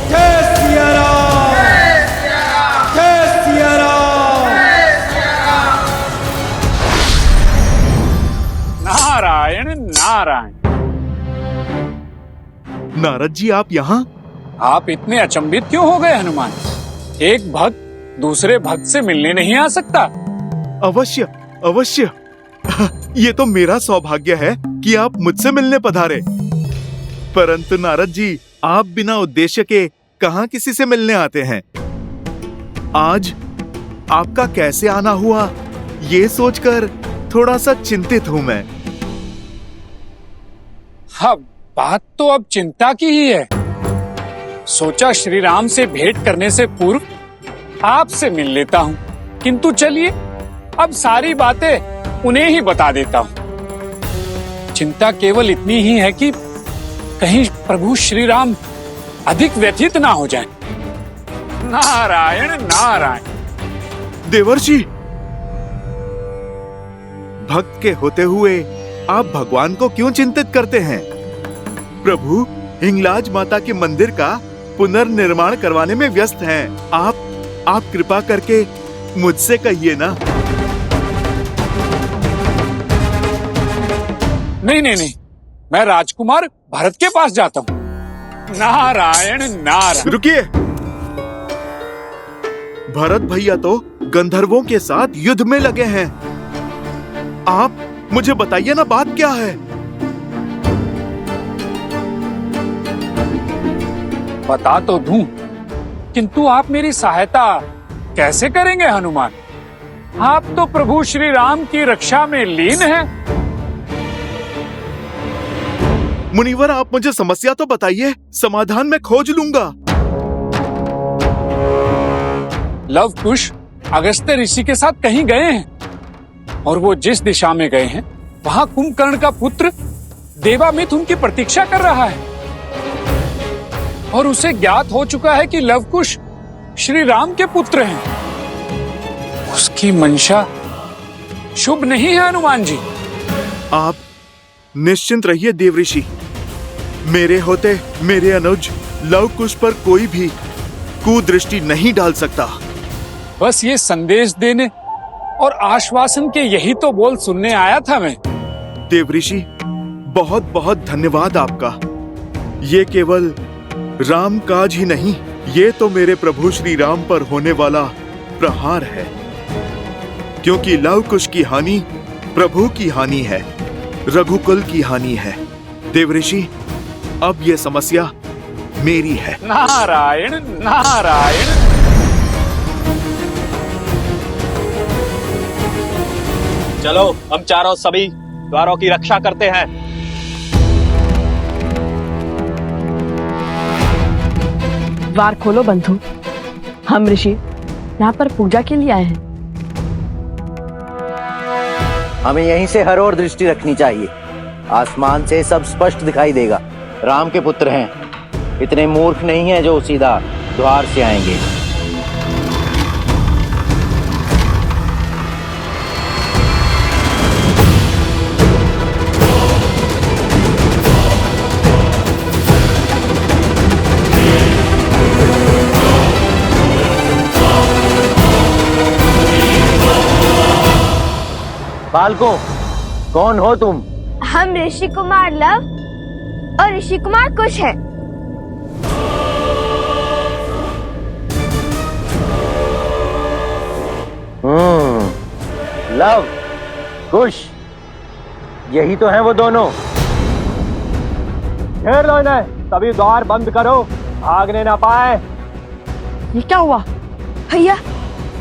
जय सिया राम। जय सिया राम। नारद जी आप यहाँ? आप इतने अचंभित क्यों हो गए हनुमान? एक भक्त दूसरे भक्त से मिलने नहीं आ सकता? अवश्य अवश्य। ये तो मेरा सौभाग्य है कि आप मुझसे मिलने पधारे। परंतु नारद जी, आप बिना उद्देश्य के कहाँ किसी से मिलने आते हैं? आज आपका कैसे आना हुआ, ये सोचकर थोड़ा सा चिंतित हूँ मैं। हाँ, बात तो अब चिंता की ही है। सोचा श्री राम से भेंट करने से पूर्व आपसे मिल लेता हूँ, किंतु चलिए अब सारी बातें उन्हें ही बता देता हूँ। चिंता केवल इतनी ही है कि कहीं प्रभु श्री राम अधिक व्यथित ना हो जाएं। नारायण नारायण। देवर्षि, भक्त के होते हुए आप भगवान को क्यों चिंतित करते हैं? प्रभु हिंगलाज माता के मंदिर का पुनर्निर्माण करवाने में व्यस्त हैं। आप कृपा करके मुझसे कहिए ना। नहीं, मैं राजकुमार भरत के पास जाता हूँ। नारायण नारायण। रुकिए, भरत भैया तो गंधर्वों के साथ युद्ध में लगे हैं। आप मुझे बताइए ना, बात क्या है? बता तो दूं, किंतु आप मेरी सहायता कैसे करेंगे हनुमान? आप तो प्रभु श्री राम की रक्षा में लीन हैं। मुनिवर, आप मुझे समस्या तो बताइए, समाधान मैं खोज लूंगा। लव कुश अगस्त्य ऋषि के साथ कहीं गए हैं, और वो जिस दिशा में गए हैं वहां कुंभकर्ण का पुत्र देवामित उनकी प्रतीक्षा कर रहा है, और उसे ज्ञात हो चुका है कि लव कुश श्री राम के पुत्र हैं। उसकी मंशा शुभ नहीं है हनुमान जी। आप निश्चिंत रहिए देवऋषि। मेरे होते मेरे अनुज लव कुश पर कोई भी कुदृष्टि नहीं डाल सकता। बस ये संदेश देने और आश्वासन के यही तो बोल सुनने आया था मैं। देवऋषि, बहुत बहुत धन्यवाद आपका। ये केवल राम काज ही नहीं, ये तो मेरे प्रभु श्री राम पर होने वाला प्रहार है, क्योंकि लव कुश की हानि प्रभु की हानि है, रघुकुल की हानि है। देवऋषि, अब ये समस्या मेरी है। नारायण नारायण। चलो हम चारों सभी द्वारों की रक्षा करते हैं। द्वार खोलो बंधु, हम ऋषि यहाँ पर पूजा के लिए आए हैं। हमें यहीं से हर ओर दृष्टि रखनी चाहिए। आसमान से सब स्पष्ट दिखाई देगा। राम के पुत्र हैं, इतने मूर्ख नहीं हैं जो सीधा द्वार से आएंगे। बालकों, कौन हो तुम? हम ऋषि कुमार लव और ऋषि कुमार कुश हैं। लव, कुश, यही तो हैं वो दोनों। घेर लो इन्हें, सभी द्वार बंद करो, भागने ना पाए। ये क्या हुआ? भैया,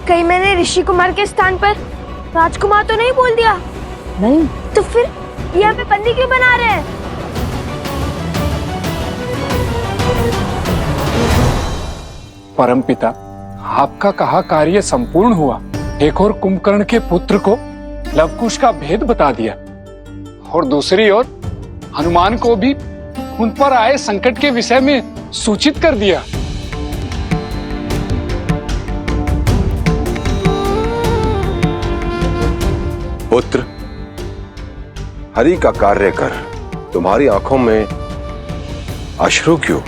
कहीं मैंने ऋषि कुमार के स्थान पर राजकुमार तो नहीं बोल दिया? नहीं। तो फिर यहाँ पे बंदी क्यों बना रहे हैं? परमपिता, आपका कहा कार्य संपूर्ण हुआ। एक और कुंभकर्ण के पुत्र को लवकुश का भेद बता दिया, और दूसरी ओर हनुमान को भी उन पर आए संकट के विषय में सूचित कर दिया। पुत्र, हरि का कार्य कर। तुम्हारी आंखों में अश्रु क्यों?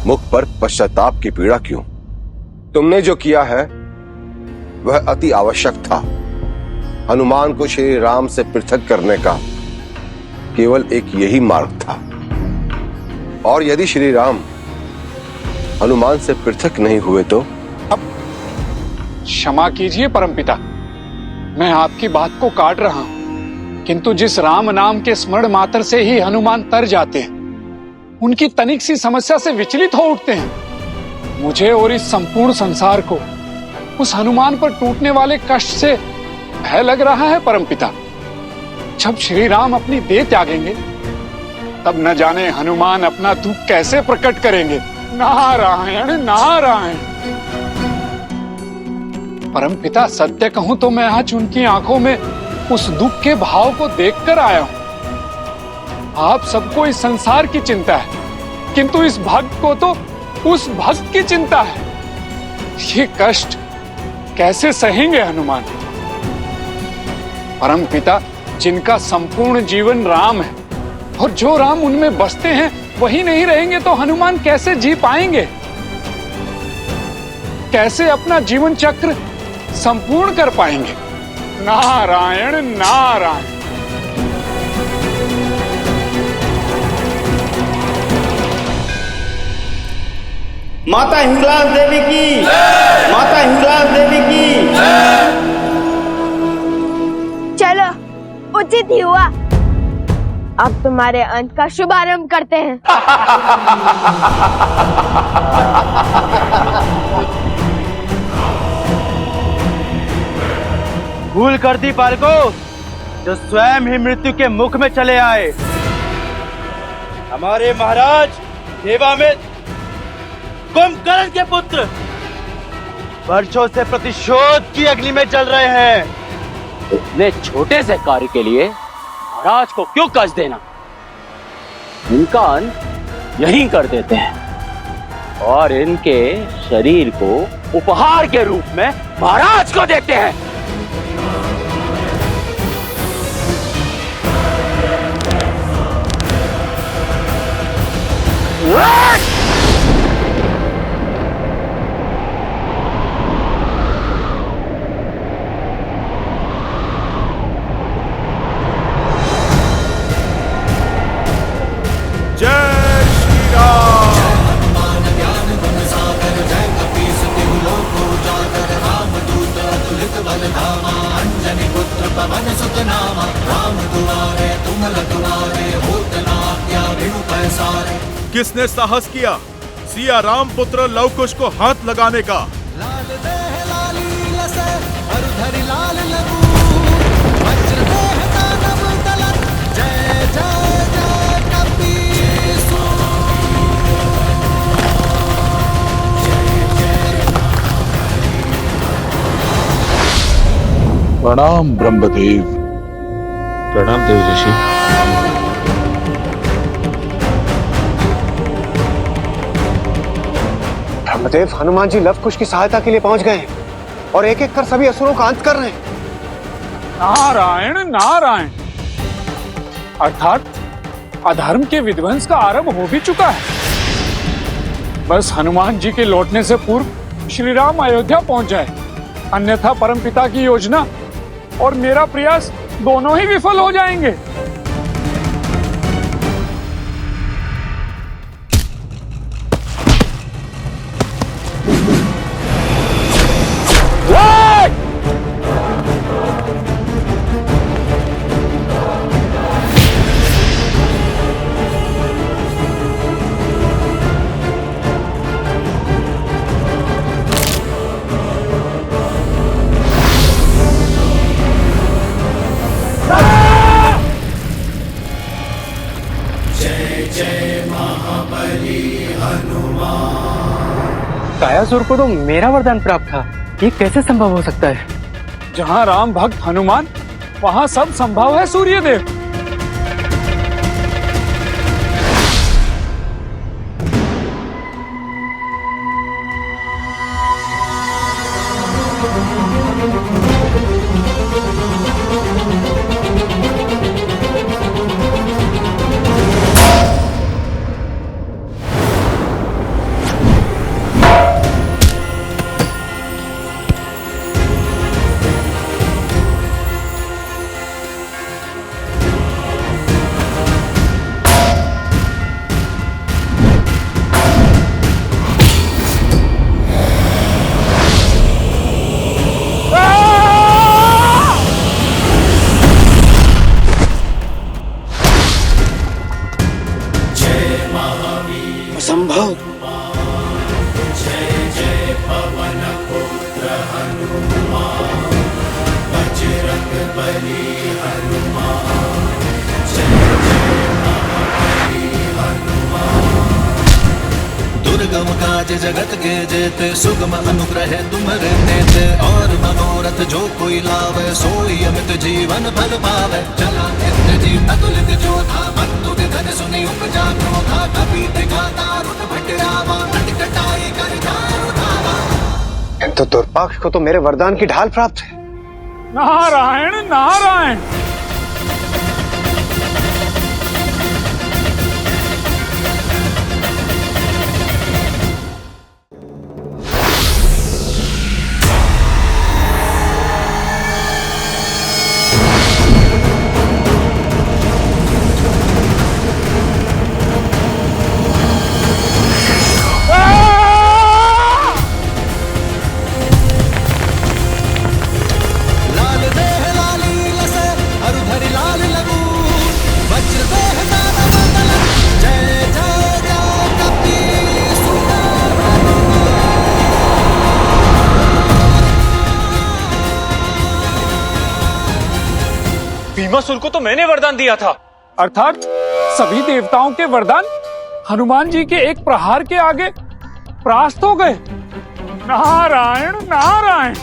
मुख पर पश्चाताप की पीड़ा क्यों? तुमने जो किया है वह अति आवश्यक था। हनुमान को श्री राम से पृथक करने का केवल एक यही मार्ग था। और यदि श्री राम हनुमान से पृथक नहीं हुए तो? क्षमा कीजिए परमपिता, मैं आपकी बात को काट रहा हूं, किंतु जिस राम नाम के स्मरण मात्र से ही हनुमान तर जाते हैं, उनकी तनिक सी समस्या से विचलित हो उठते हैं। मुझे और इस संपूर्ण संसार को उस हनुमान पर टूटने वाले कष्ट से भय लग रहा है परमपिता। जब श्री राम अपनी देह त्यागेंगे, तब न जाने हनुमान अपना दुख कैसे प्रकट करेंगे। नारायण नारायण। परमपिता, सत्य कहूं तो मैं आज उनकी आंखों में उस दुख के भाव को देखकर आया हूं। आप सबको इस संसार की चिंता है, किंतु इस भक्त को तो उस भक्त की चिंता है। ये कष्ट कैसे सहेंगे हनुमान? परमपिता, जिनका संपूर्ण जीवन राम है और जो राम उनमें बसते हैं वही नहीं रहेंगे तो हनुमान कैसे जी पाएंगे? कैसे अपना जीवन चक्र संपूर्ण कर पाएंगे? नारायण नारायण। माता हिंगलाज देवी की, माता हिंगलाज देवी की। चलो, उचित ही हुआ। अब तुम्हारे अंत का शुभारंभ करते हैं। भूल कर दी बालको, जो स्वयं ही मृत्यु के मुख में चले आए। हमारे महाराज देवामित कुंभकर्ण के पुत्र वर्षों से प्रतिशोध की अग्नि में जल रहे हैं। इतने छोटे से कार्य के लिए महाराज को क्यों कष्ट देना? इनका अंत यहीं कर देते हैं और इनके शरीर को उपहार के रूप में महाराज को देते हैं। किसने साहस किया सिया राम पुत्र लव कुश को हाथ लगाने का? प्रणाम ब्रह्मदेव। प्रणाम देव ऋषि। ब्रह्मदेव, हनुमान जी लव कुश की सहायता के लिए पहुंच गए हैं और एक एक कर सभी असुरों का अंत कर रहे हैं। नारायण नारायण। अर्थात अधर्म के विध्वंस का आरंभ हो भी चुका है। बस हनुमान जी के लौटने से पूर्व श्री राम अयोध्या पहुंच जाए, अन्यथा परमपिता की योजना और मेरा प्रयास दोनों ही विफल हो जाएंगे। कायासुर को तो मेरा वरदान प्राप्त था, ये कैसे संभव हो सकता है? जहां राम भक्त हनुमान, वहां सब संभव है सूर्यदेव। जगत के जेते सुगम अनुग्रह तुम्हारे नेते और मनोरथ जो कोई लावे सोई अमित जीवन फल पावे चला नित्य जीव अतुलित जो था बंधु निधन सुनी उपजा क्रोधा कपि दिखाता रुन भटरावा नट कटाई कर जारु धावा। तो दुर्भाग्य को तो मेरे वरदान की ढाल प्राप्त है। नारायण नारायण। भीमासुर को तो मैंने वरदान दिया था। अर्थात सभी देवताओं के वरदान हनुमान जी के एक प्रहार के आगे परास्त हो गए। नारायण नारायण।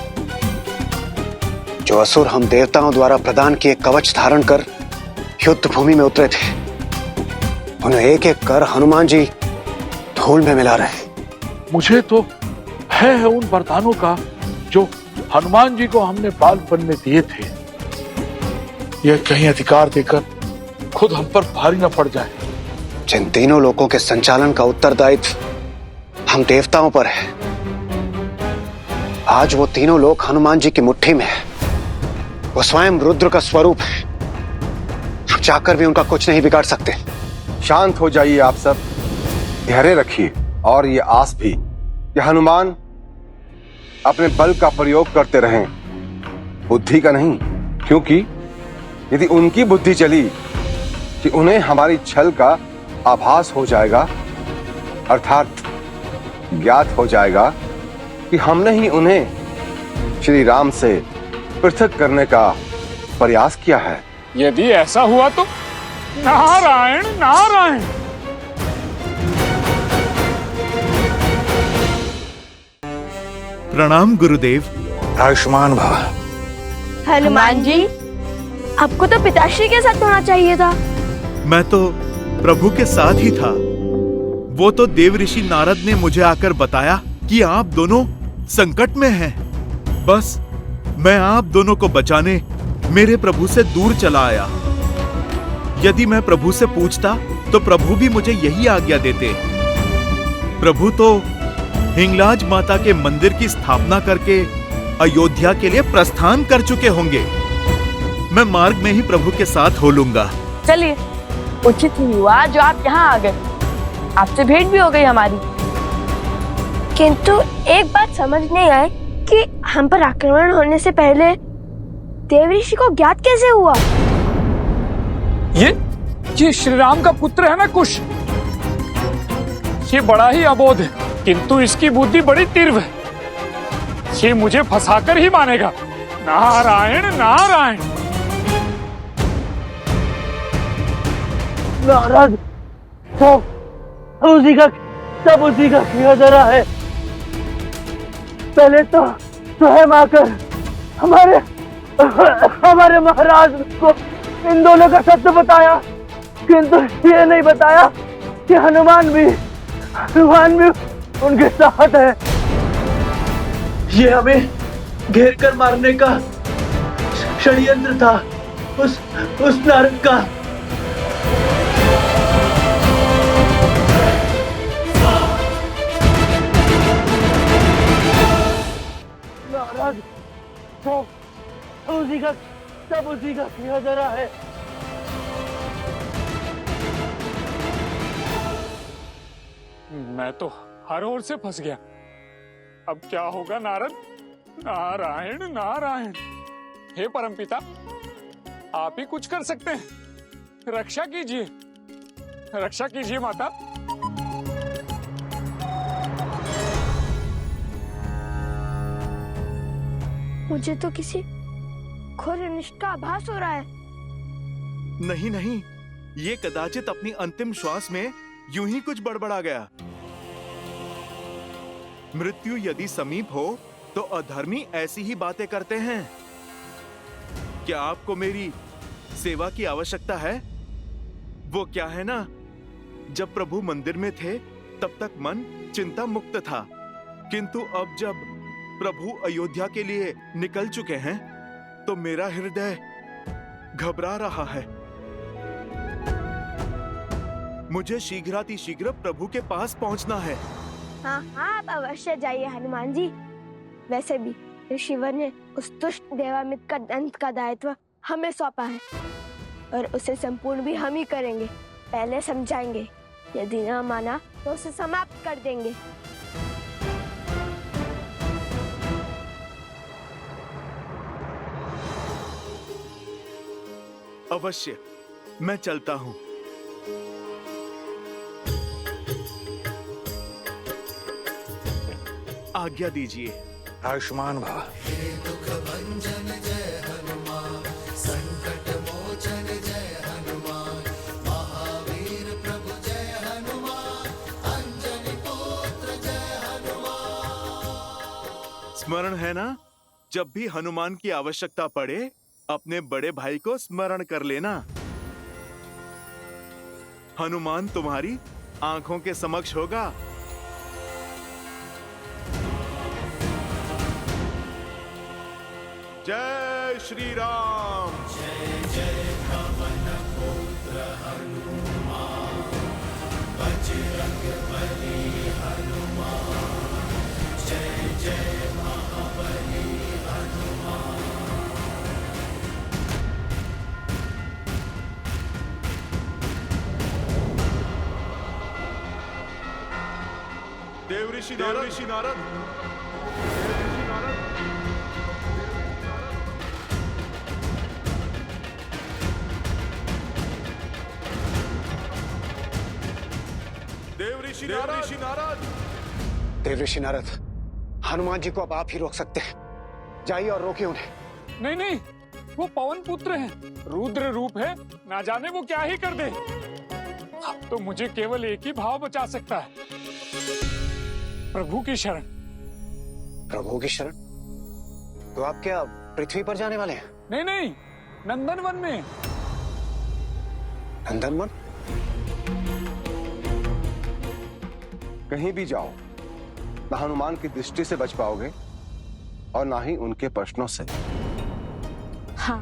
जो असुर हम देवताओं द्वारा प्रदान किए कवच धारण कर युद्ध भूमि में उतरे थे, उन्हें एक एक कर हनुमान जी धूल में मिला रहे। मुझे तो है उन वरदानों का जो हनुमान जी को हमने बालपन में दिए थे। यह कहीं अधिकार देकर खुद हम पर भारी न पड़ जाए। जिन तीनों लोकों के संचालन का उत्तरदायित्व हम देवताओं पर है, आज वो तीनों लोक हनुमान जी की मुट्ठी में है। वो स्वयं रुद्र का स्वरूप है। हम चाहकर भी उनका कुछ नहीं बिगाड़ सकते। शांत हो जाइए आप सब, धैर्य रखिए और ये आस भी कि हनुमान अपने बल का प्रयोग करते रहें, बुद्धि का नहीं। क्योंकि यदि उनकी बुद्धि चली कि उन्हें हमारी छल का आभास हो जाएगा, अर्थात ज्ञात हो जाएगा कि हमने ही उन्हें श्री राम से पृथक करने का प्रयास किया है। यदि ऐसा हुआ तो नारायण नारायण। प्रणाम गुरुदेव। आयुष्मान भव। हनुमान जी, आपको तो पिताश्री के साथ होना चाहिए था। मैं तो प्रभु के साथ ही था। वो तो देव ऋषि नारद ने मुझे आकर बताया कि आप दोनों संकट में हैं। बस मैं आप दोनों को बचाने मेरे प्रभु से दूर चला आया। यदि मैं प्रभु से पूछता तो प्रभु भी मुझे यही आज्ञा देते। प्रभु तो हिंगलाज माता के मंदिर की स्थापना करके अयोध्या के लिए प्रस्थान कर चुके होंगे। मैं मार्ग में ही प्रभु के साथ हो लूंगा। चलिए, उचित ही हुआ जो आप यहाँ आ गए। आपसे भेंट भी हो गई हमारी। किंतु एक बात समझ नहीं आई कि हम पर आक्रमण होने से पहले देव ऋषि को ज्ञात कैसे हुआ? ये श्री राम का पुत्र है ना कुश। ये बड़ा ही अबोध है, किंतु इसकी बुद्धि बड़ी तीव्र है। ये मुझे फंसाकर ही मानेगा। नारायण नारायण। नारद, सब उसी का किया जा रहा है। पहले तो स्वयं आकर हमारे महाराज को इन दोनों का सत्य बताया, किंतु ये नहीं बताया कि हनुमान भी उनके साथ है। ये हमें घेर कर मारने का षड्यंत्र था उस नारद का। नारद, सब उसी का किया जा रहा है। मैं तो हर ओर से फंस गया। अब क्या होगा नारद? नारायण नारायण। हे परमपिता, आप ही कुछ कर सकते हैं। रक्षा कीजिए, रक्षा कीजिए माता। मुझे तो किसी घोर अनिष्ट का आभास हो रहा है। नहीं नहीं, ये कदाचित अपनी अंतिम श्वास में यूं ही कुछ बड़बड़ा गया। मृत्यु यदि समीप हो तो अधर्मी ऐसी ही बातें करते हैं। क्या आपको मेरी सेवा की आवश्यकता है? वो क्या है ना, जब प्रभु मंदिर में थे तब तक मन चिंता मुक्त था, किंतु अब जब प्रभु अयोध्या के लिए निकल चुके हैं तो मेरा हृदय घबरा रहा है। मुझे शीघ्रातिशीघ्र प्रभु के पास पहुंचना है। हाँ हाँ, आप अवश्य जाइए हनुमान जी। वैसे भी ऋषिवर ने उस दुष्ट देवामित्र का दंड का दायित्व हमें सौंपा है और उसे संपूर्ण भी हम ही करेंगे। पहले समझाएंगे, यदि न माना तो उसे समाप्त कर देंगे। अवश्य, मैं चलता हूं। आज्ञा दीजिए। आयुष्मान भव। दुख भंजन जय हनुमान, संकट मोचन जय हनुमान, महावीर प्रभु जय हनुमान, अंजनी पुत्र जय हनुमान। स्मरण है ना, जब भी हनुमान की आवश्यकता पड़े अपने बड़े भाई को स्मरण कर लेना। हनुमान तुम्हारी आंखों के समक्ष होगा। जय श्री राम। जय जय पवन पुत्र हनुमान, बजरंग बली हनुमान, जय जय महाबली हनुमान। देव ऋषि नारद। देव ऋषि नारद। देव ऋषि नारद, हनुमान जी को अब आप ही रोक सकते हैं। जाइए और रोकिए उन्हें। नहीं नहीं, वो पवन पुत्र हैं, रुद्र रूप है, ना जाने वो क्या ही कर दे। अब तो मुझे केवल एक ही भाव बचा सकता है, प्रभु की शरण। प्रभु की शरण? तो आप क्या पृथ्वी पर जाने वाले हैं? नहीं नहीं, नंदनवन में। नंदनवन? कहीं भी जाओ, ना हनुमान की दृष्टि से बच पाओगे और ना ही उनके प्रश्नों से। हाँ,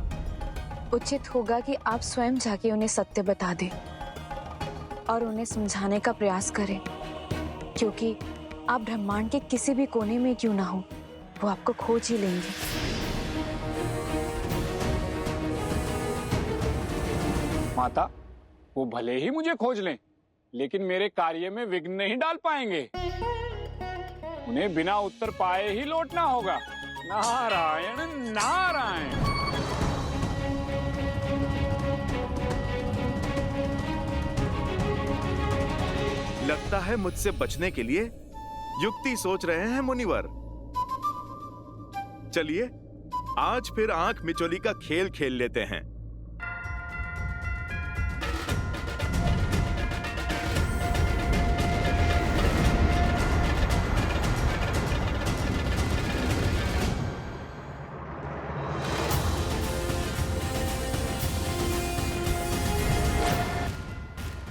उचित होगा कि आप स्वयं जाके उन्हें सत्य बता दें और उन्हें समझाने का प्रयास करें, क्योंकि आप ब्रह्मांड के किसी भी कोने में क्यों ना हो, वो आपको खोज ही लेंगे। माता, वो भले ही मुझे खोज लें, लेकिन मेरे कार्य में विघ्न नहीं डाल पाएंगे। उन्हें बिना उत्तर पाए ही लौटना होगा। नारायण नारायण। लगता है मुझसे बचने के लिए युक्ति सोच रहे हैं मुनिवर। चलिए आज फिर आंख मिचोली का खेल खेल लेते हैं।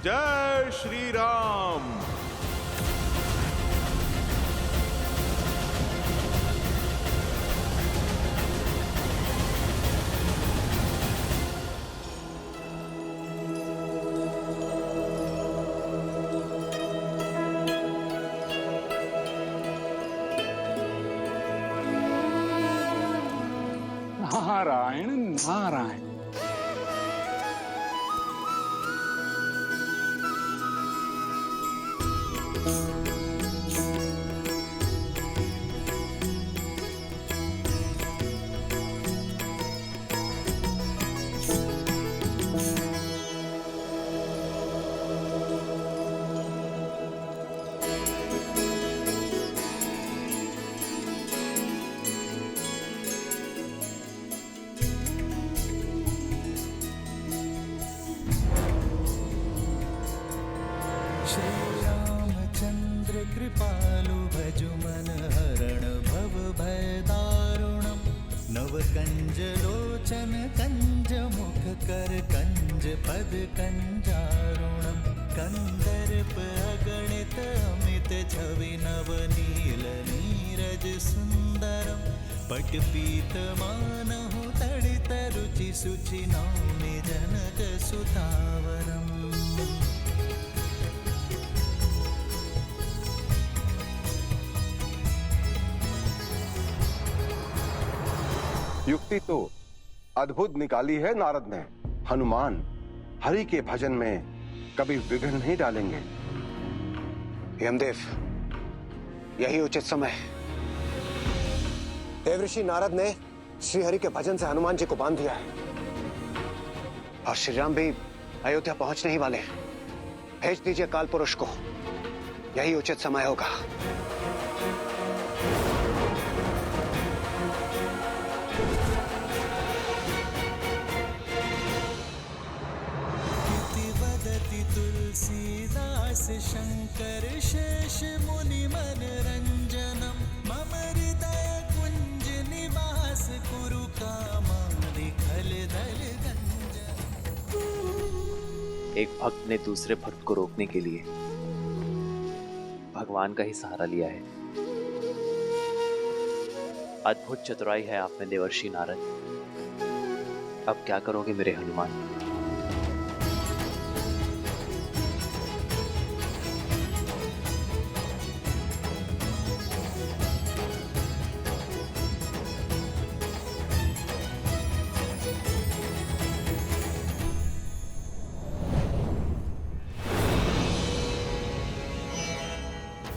जय श्री राम। नारायण नारायण। नव कंज लोचन कंज मुख कर कंज पद कंजारुणम कंदर्प अगणित अमित छवि नव नील नीरज सुंदरम पट पीत मानहु तड़ित रुचि सुचि नौमि जनक सुतावरम। युक्ति तो अद्भुत निकाली है नारद ने। हनुमान हरि के भजन में कभी विघ्न नहीं डालेंगे। यमदेव, यही उचित समय है। देवऋषि नारद ने श्रीहरि के भजन से हनुमान जी को बांध दिया है और श्री राम भी अयोध्या पहुंचने ही वाले हैं। भेज दीजिए काल पुरुष को, यही उचित समय होगा। तुलसीदास शंकर शेष मुनि मन रंजनम मम हृदय कुंज निवास कुरु कामादि खल दल गंजन। एक भक्त ने दूसरे भक्त को रोकने के लिए भगवान का ही सहारा लिया है। अद्भुत चतुराई है आप में देवर्षि नारद। अब क्या करोगे मेरे हनुमान?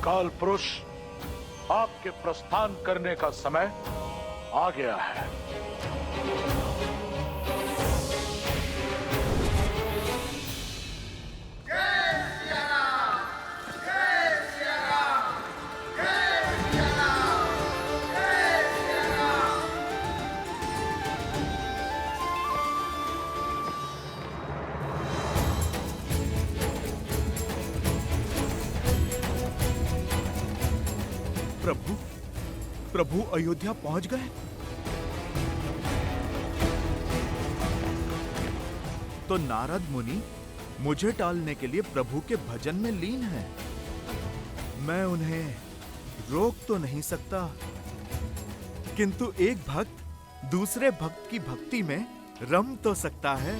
काल पुरुष, आपके प्रस्थान करने का समय आ गया है। प्रभु, प्रभु अयोध्या पहुंच गए? तो नारद मुनि मुझे टालने के लिए प्रभु के भजन में लीन हैं। मैं उन्हें रोक तो नहीं सकता, किंतु एक भक्त दूसरे भक्त की भक्ति में रम तो सकता है।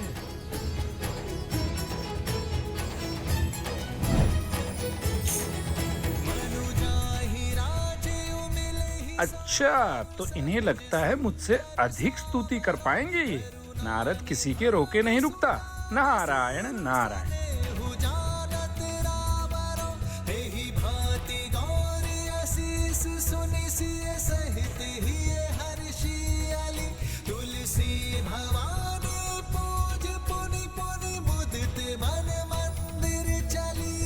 अच्छा, तो इन्हें लगता है मुझसे अधिक स्तुति कर पाएंगे ये। नारद किसी के रोके नहीं रुकता। नारायण नारायण। तुलसी भवानी पूज पुनि पुनि मुदित मन मंदिर चली,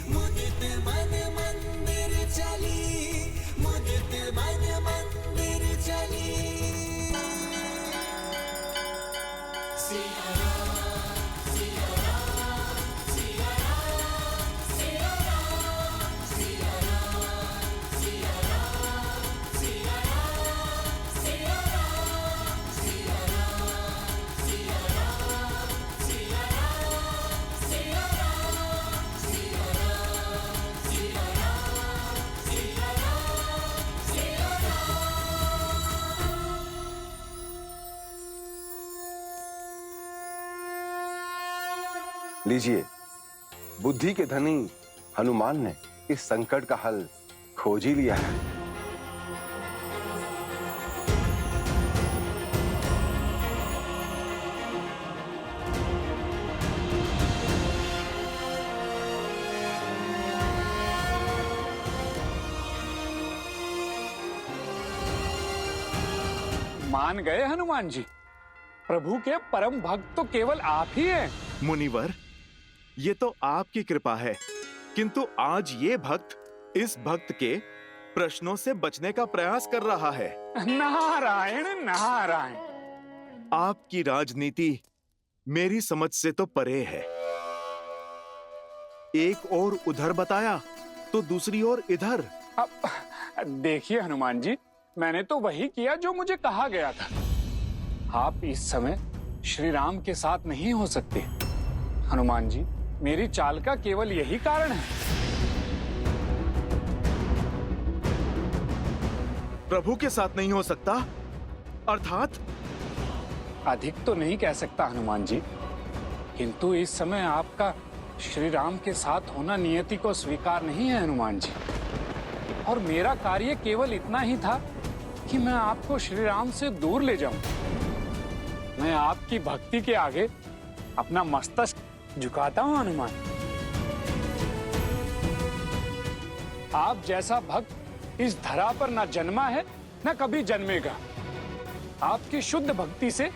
मुदित मन मंदिर चली, मुदित मन मंदिर चली। सिया राम, सिया राम, सिया राम, सिया राम, सिया राम, सिया राम, सिया राम, सिया राम, सिया राम, सिया राम, सिया राम, सिया राम, सिया राम, सिया राम, सिया राम, सिया लीजिए, बुद्धि के धनी हनुमान ने इस संकट का हल खोज ही लिया है। मान गए हनुमान जी? प्रभु के परम भक्त तो केवल आप ही हैं। मुनिवर, ये तो आपकी कृपा है, किंतु आज ये भक्त इस भक्त के प्रश्नों से बचने का प्रयास कर रहा है। नारायण नारायण। आपकी राजनीति मेरी समझ से तो परे है। एक और उधर बताया तो दूसरी ओर इधर। अब देखिए हनुमान जी, मैंने तो वही किया जो मुझे कहा गया था। आप इस समय श्री राम के साथ नहीं हो सकते। हनुमान जी, मेरी चाल का केवल यही कारण है। प्रभु के साथ नहीं हो सकता अर्थात? अधिक तो नहीं कह सकता हनुमान जी, किंतु इस समय आपका श्री राम के साथ होना नियति को स्वीकार नहीं है हनुमान जी। और मेरा कार्य केवल इतना ही था कि मैं आपको श्री राम से दूर ले जाऊं। मैं आपकी भक्ति के आगे अपना मस्तक झुकाता हूं हनुमान। आप जैसा भक्त इस धरा पर न जन्मा है न कभी जन्मेगा। आपकी शुद्ध भक्ति से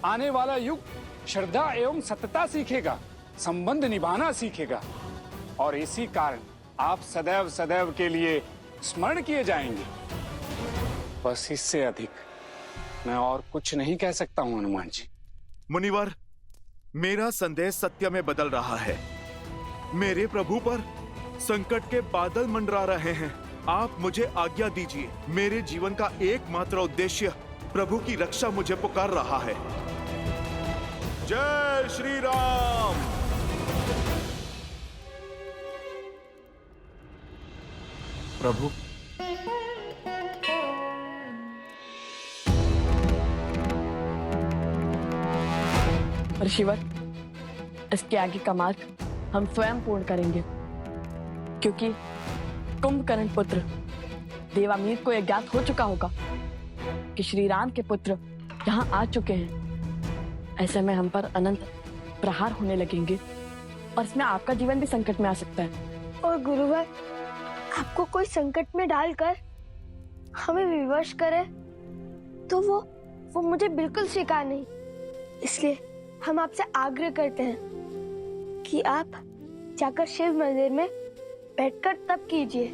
आने वाला युग श्रद्धा एवं सतता सीखेगा, संबंध निभाना सीखेगा, और इसी कारण आप सदैव सदैव के लिए स्मरण किए जाएंगे। बस इससे अधिक मैं और कुछ नहीं कह सकता हूं हनुमान जी। मुनिवर, मेरा संदेश सत्य में बदल रहा है। मेरे प्रभु पर संकट के बादल मंडरा रहे हैं। आप मुझे आज्ञा दीजिए। मेरे जीवन का एकमात्र उद्देश्य प्रभु की रक्षा मुझे पुकार रहा है। जय श्री राम। प्रभु, ऋषिवर, इसके आगे का मार्ग हम स्वयं पूर्ण करेंगे, क्योंकि कुंभकर्ण पुत्र देवामीर को यह ज्ञात हो चुका होगा कि श्री राम के पुत्र यहाँ आ चुके हैं। ऐसे में हम पर अनंत प्रहार होने लगेंगे और इसमें आपका जीवन भी संकट में आ सकता है। और गुरुवर, आपको कोई संकट में डालकर हमें विवश करे तो वो मुझे बिल्कुल स्वीकार नहीं। इसलिए हम आपसे आग्रह करते हैं कि आप जाकर शिव मंदिर में बैठकर तप कीजिए।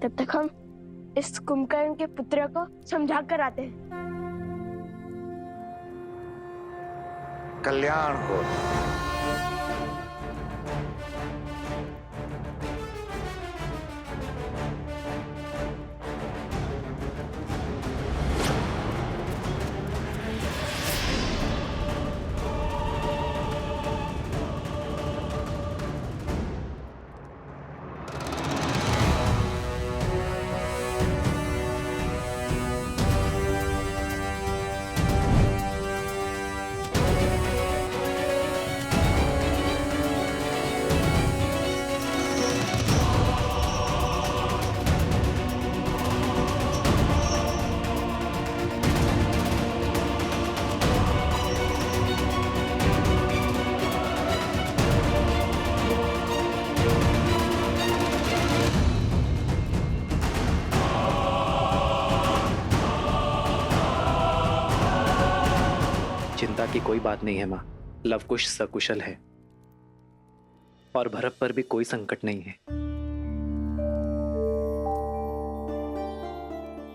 तब तक हम इस कुंभकर्ण के पुत्र को समझा कर आते हैं। कल्याण हो। चिंता की कोई बात नहीं है मां। लवकुश सकुशल है और भरत पर भी कोई संकट नहीं है।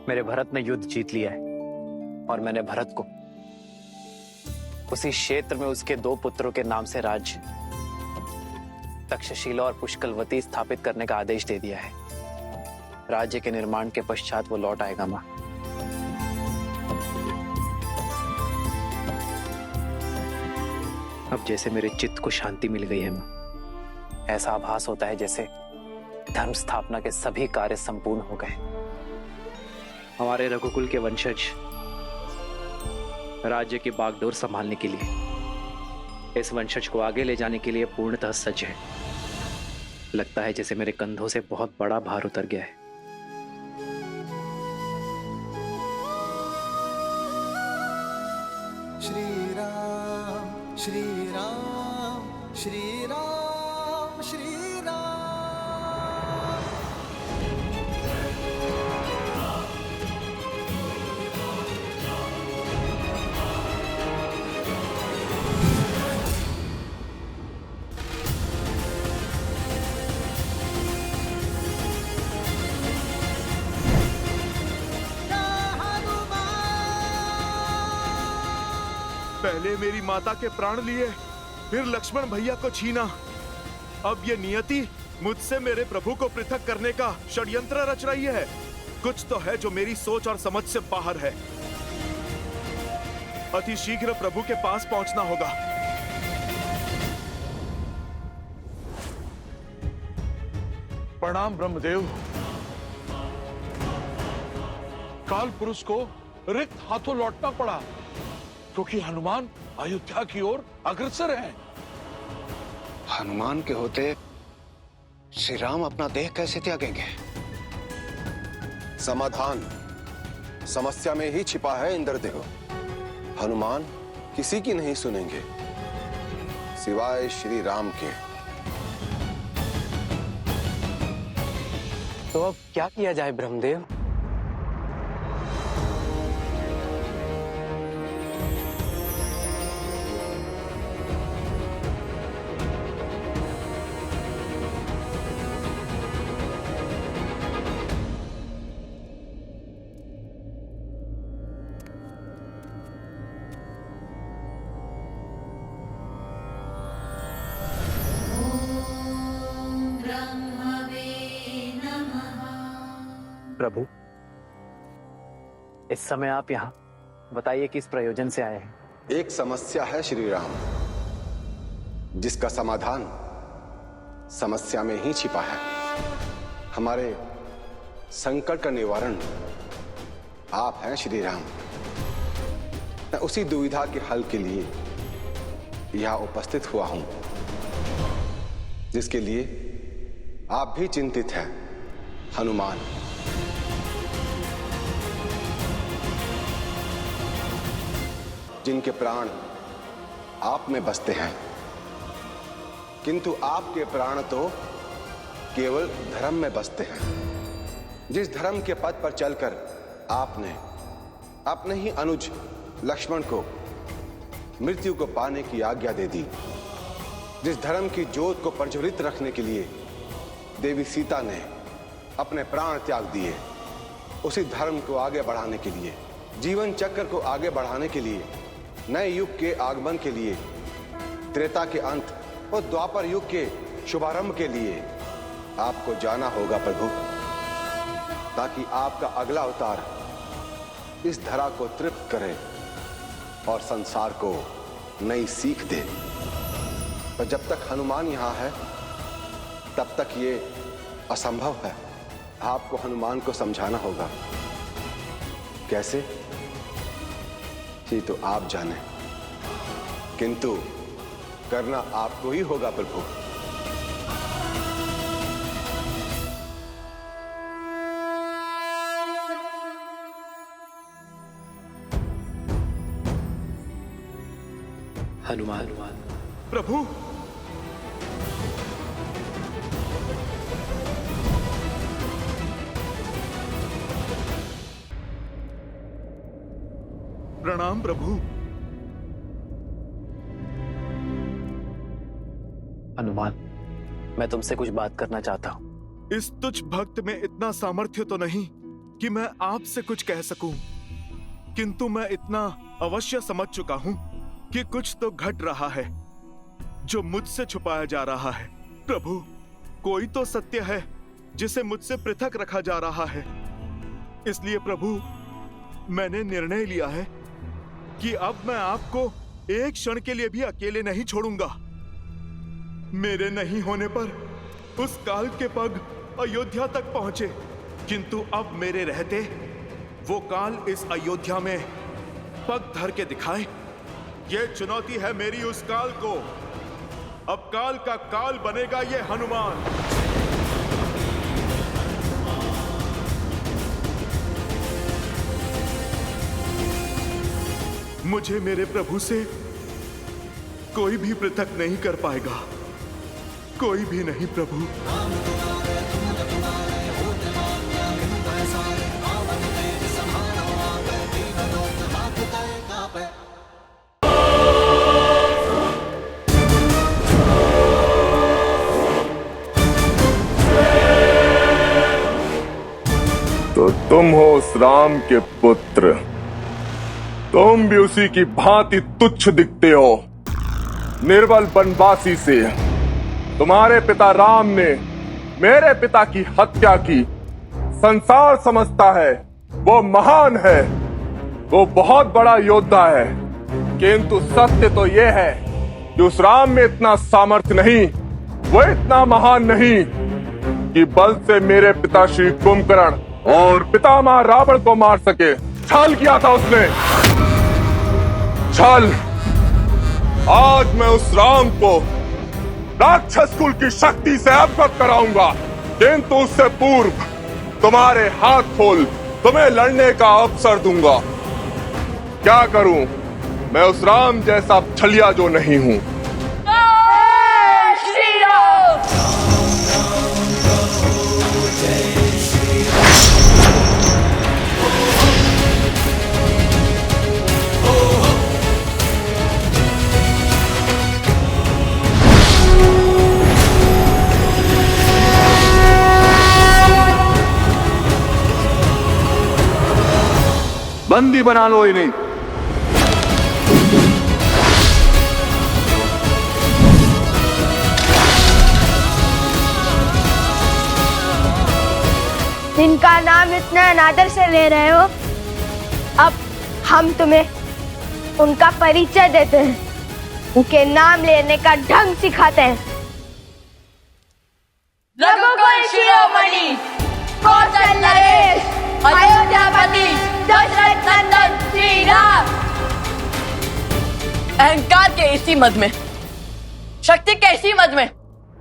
मेरे भरत ने युद्ध जीत लिया है और मैंने भरत को उसी क्षेत्र में उसके 2 पुत्रों के नाम से राज्य तक्षशिला और पुष्कलवती स्थापित करने का आदेश दे दिया है। राज्य के निर्माण के पश्चात वो लौट आएगा मां। अब जैसे मेरे चित्त को शांति मिल गई है मां। ऐसा आभास होता है जैसे धर्म स्थापना के सभी कार्य संपूर्ण हो गए। हमारे रघुकुल के वंशज राज्य की बागडोर संभालने के लिए, इस वंशज को आगे ले जाने के लिए पूर्णतः सज्ज है। लगता है जैसे मेरे कंधों से बहुत बड़ा भार उतर गया है। श्री राम श्री राम श्री राम श्री राम। पहले मेरी माता के प्राण लिए, फिर लक्ष्मण भैया को छीना। अब ये नियति मुझसे मेरे प्रभु को पृथक करने का षड्यंत्र रच रही है। कुछ तो है जो मेरी सोच और समझ से बाहर है। अति शीघ्र प्रभु के पास पहुंचना होगा। प्रणाम ब्रह्मदेव। काल पुरुष को रिक्त हाथों लौटना पड़ा क्योंकि हनुमान अयोध्या की ओर अग्रसर हैं। हनुमान के होते श्री राम अपना देह कैसे त्यागेंगे? समाधान समस्या में ही छिपा है इंद्रदेव। हनुमान किसी की नहीं सुनेंगे सिवाय श्री राम के। तो अब क्या किया जाए ब्रह्मदेव? प्रभु, इस समय आप यहाँ बताइए किस प्रयोजन से आए हैं? एक समस्या है श्री राम, जिसका समाधान समस्या में ही छिपा है। हमारे संकट का निवारण आप हैं श्री राम। मैं उसी दुविधा के हल के लिए यहां उपस्थित हुआ हूं, जिसके लिए आप भी चिंतित हैं हनुमान। जिनके प्राण आप में बसते हैं, किंतु आपके प्राण तो केवल धर्म में बसते हैं। जिस धर्म के पथ पर चलकर आपने अपने ही अनुज लक्ष्मण को मृत्यु को पाने की आज्ञा दे दी, जिस धर्म की ज्योत को प्रज्वलित रखने के लिए देवी सीता ने अपने प्राण त्याग दिए, उसी धर्म को आगे बढ़ाने के लिए, जीवन चक्र को आगे बढ़ाने के लिए, नए युग के आगमन के लिए, त्रेता के अंत और द्वापर युग के शुभारंभ के लिए आपको जाना होगा प्रभु, ताकि आपका अगला अवतार इस धरा को तृप्त करे और संसार को नई सीख दे। पर जब तक हनुमान यहां है तब तक ये असंभव है। आपको हनुमान को समझाना होगा। कैसे, ये तो आप जाने, किंतु करना आपको ही होगा प्रभु। हनुमान प्रभु, प्रणाम प्रभु। हनुमान, मैं तुमसे कुछ बात करना चाहता हूं। इस तुच्छ भक्त में इतना सामर्थ्य तो नहीं कि मैं आपसे कुछ कह सकूं, किंतु मैं इतना अवश्य समझ चुका हूं कि कुछ तो घट रहा है जो मुझसे छुपाया जा रहा है। प्रभु, कोई तो सत्य है जिसे मुझसे पृथक रखा जा रहा है। इसलिए प्रभु, मैंने निर्णय लिया है कि अब मैं आपको एक क्षण के लिए भी अकेले नहीं छोड़ूंगा। मेरे नहीं होने पर उस काल के पग अयोध्या तक पहुंचे, किंतु अब मेरे रहते वो काल इस अयोध्या में पग धर के दिखाए। ये चुनौती है मेरी उस काल को। अब काल का काल बनेगा ये हनुमान। मुझे मेरे प्रभु से कोई भी पृथक नहीं कर पाएगा, कोई भी नहीं प्रभु। तो तुम हो उस राम के पुत्र, तुम भी उसी की भांति तुच्छ दिखते हो। निर्बल बनवासी से तुम्हारे पिता राम ने मेरे पिता की हत्या की संसार समझता है वो महान है, वो बहुत बड़ा योद्धा है, किंतु सत्य तो ये है कि उस राम में इतना सामर्थ्य नहीं, वो इतना महान नहीं कि बल से मेरे पिता श्री कुंभकर्ण और पितामह रावण को मार सके। छल किया था उसने, छल। आज मैं उस राम को राक्षस कुल की शक्ति से अवगत कराऊंगा, किंतु उससे पूर्व तुम्हारे हाथ खोल तुम्हें लड़ने का अवसर दूंगा। क्या करूं, मैं उस राम जैसा छलिया जो नहीं हूं। बंदी बना लो इन्हें। जिनका नाम इतना अनादर से ले रहे हो, अब हम तुम्हें उनका परिचय देते हैं, उनके नाम लेने का ढंग सिखाते हैं। रघुकुल शिरोमणि, कौशल नरेश, अयोध्यापति, दशरथ नंदन श्री राम। अहंकार के इसी मद में, शक्ति के इसी मद में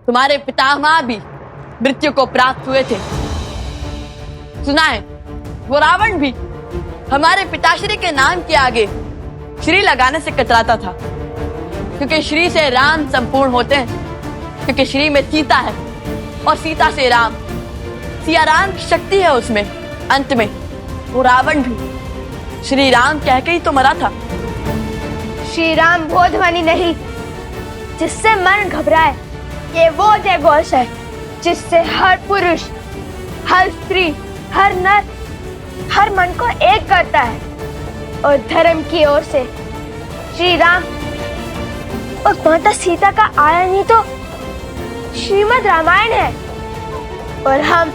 तुम्हारे पितामह भी मृत्यु को प्राप्त हुए थे। सुना है वो रावण भी हमारे पिताश्री के नाम के आगे श्री लगाने से कतराता था, क्योंकि श्री से राम संपूर्ण होते हैं, क्योंकि श्री में सीता है और सीता से राम, सिया राम की शक्ति है उसमें। अंत में वो रावण भी श्री राम कह के ही तो मरा था। श्री राम वो ध्वनि नहीं जिससे मन घबराए, ये वो जय घोष है जिससे हर पुरुष, हर स्त्री, हर नर, हर मन को एक करता है। और धर्म की ओर से श्री राम और माता सीता का आयन ही तो श्रीमद् रामायण है, और हम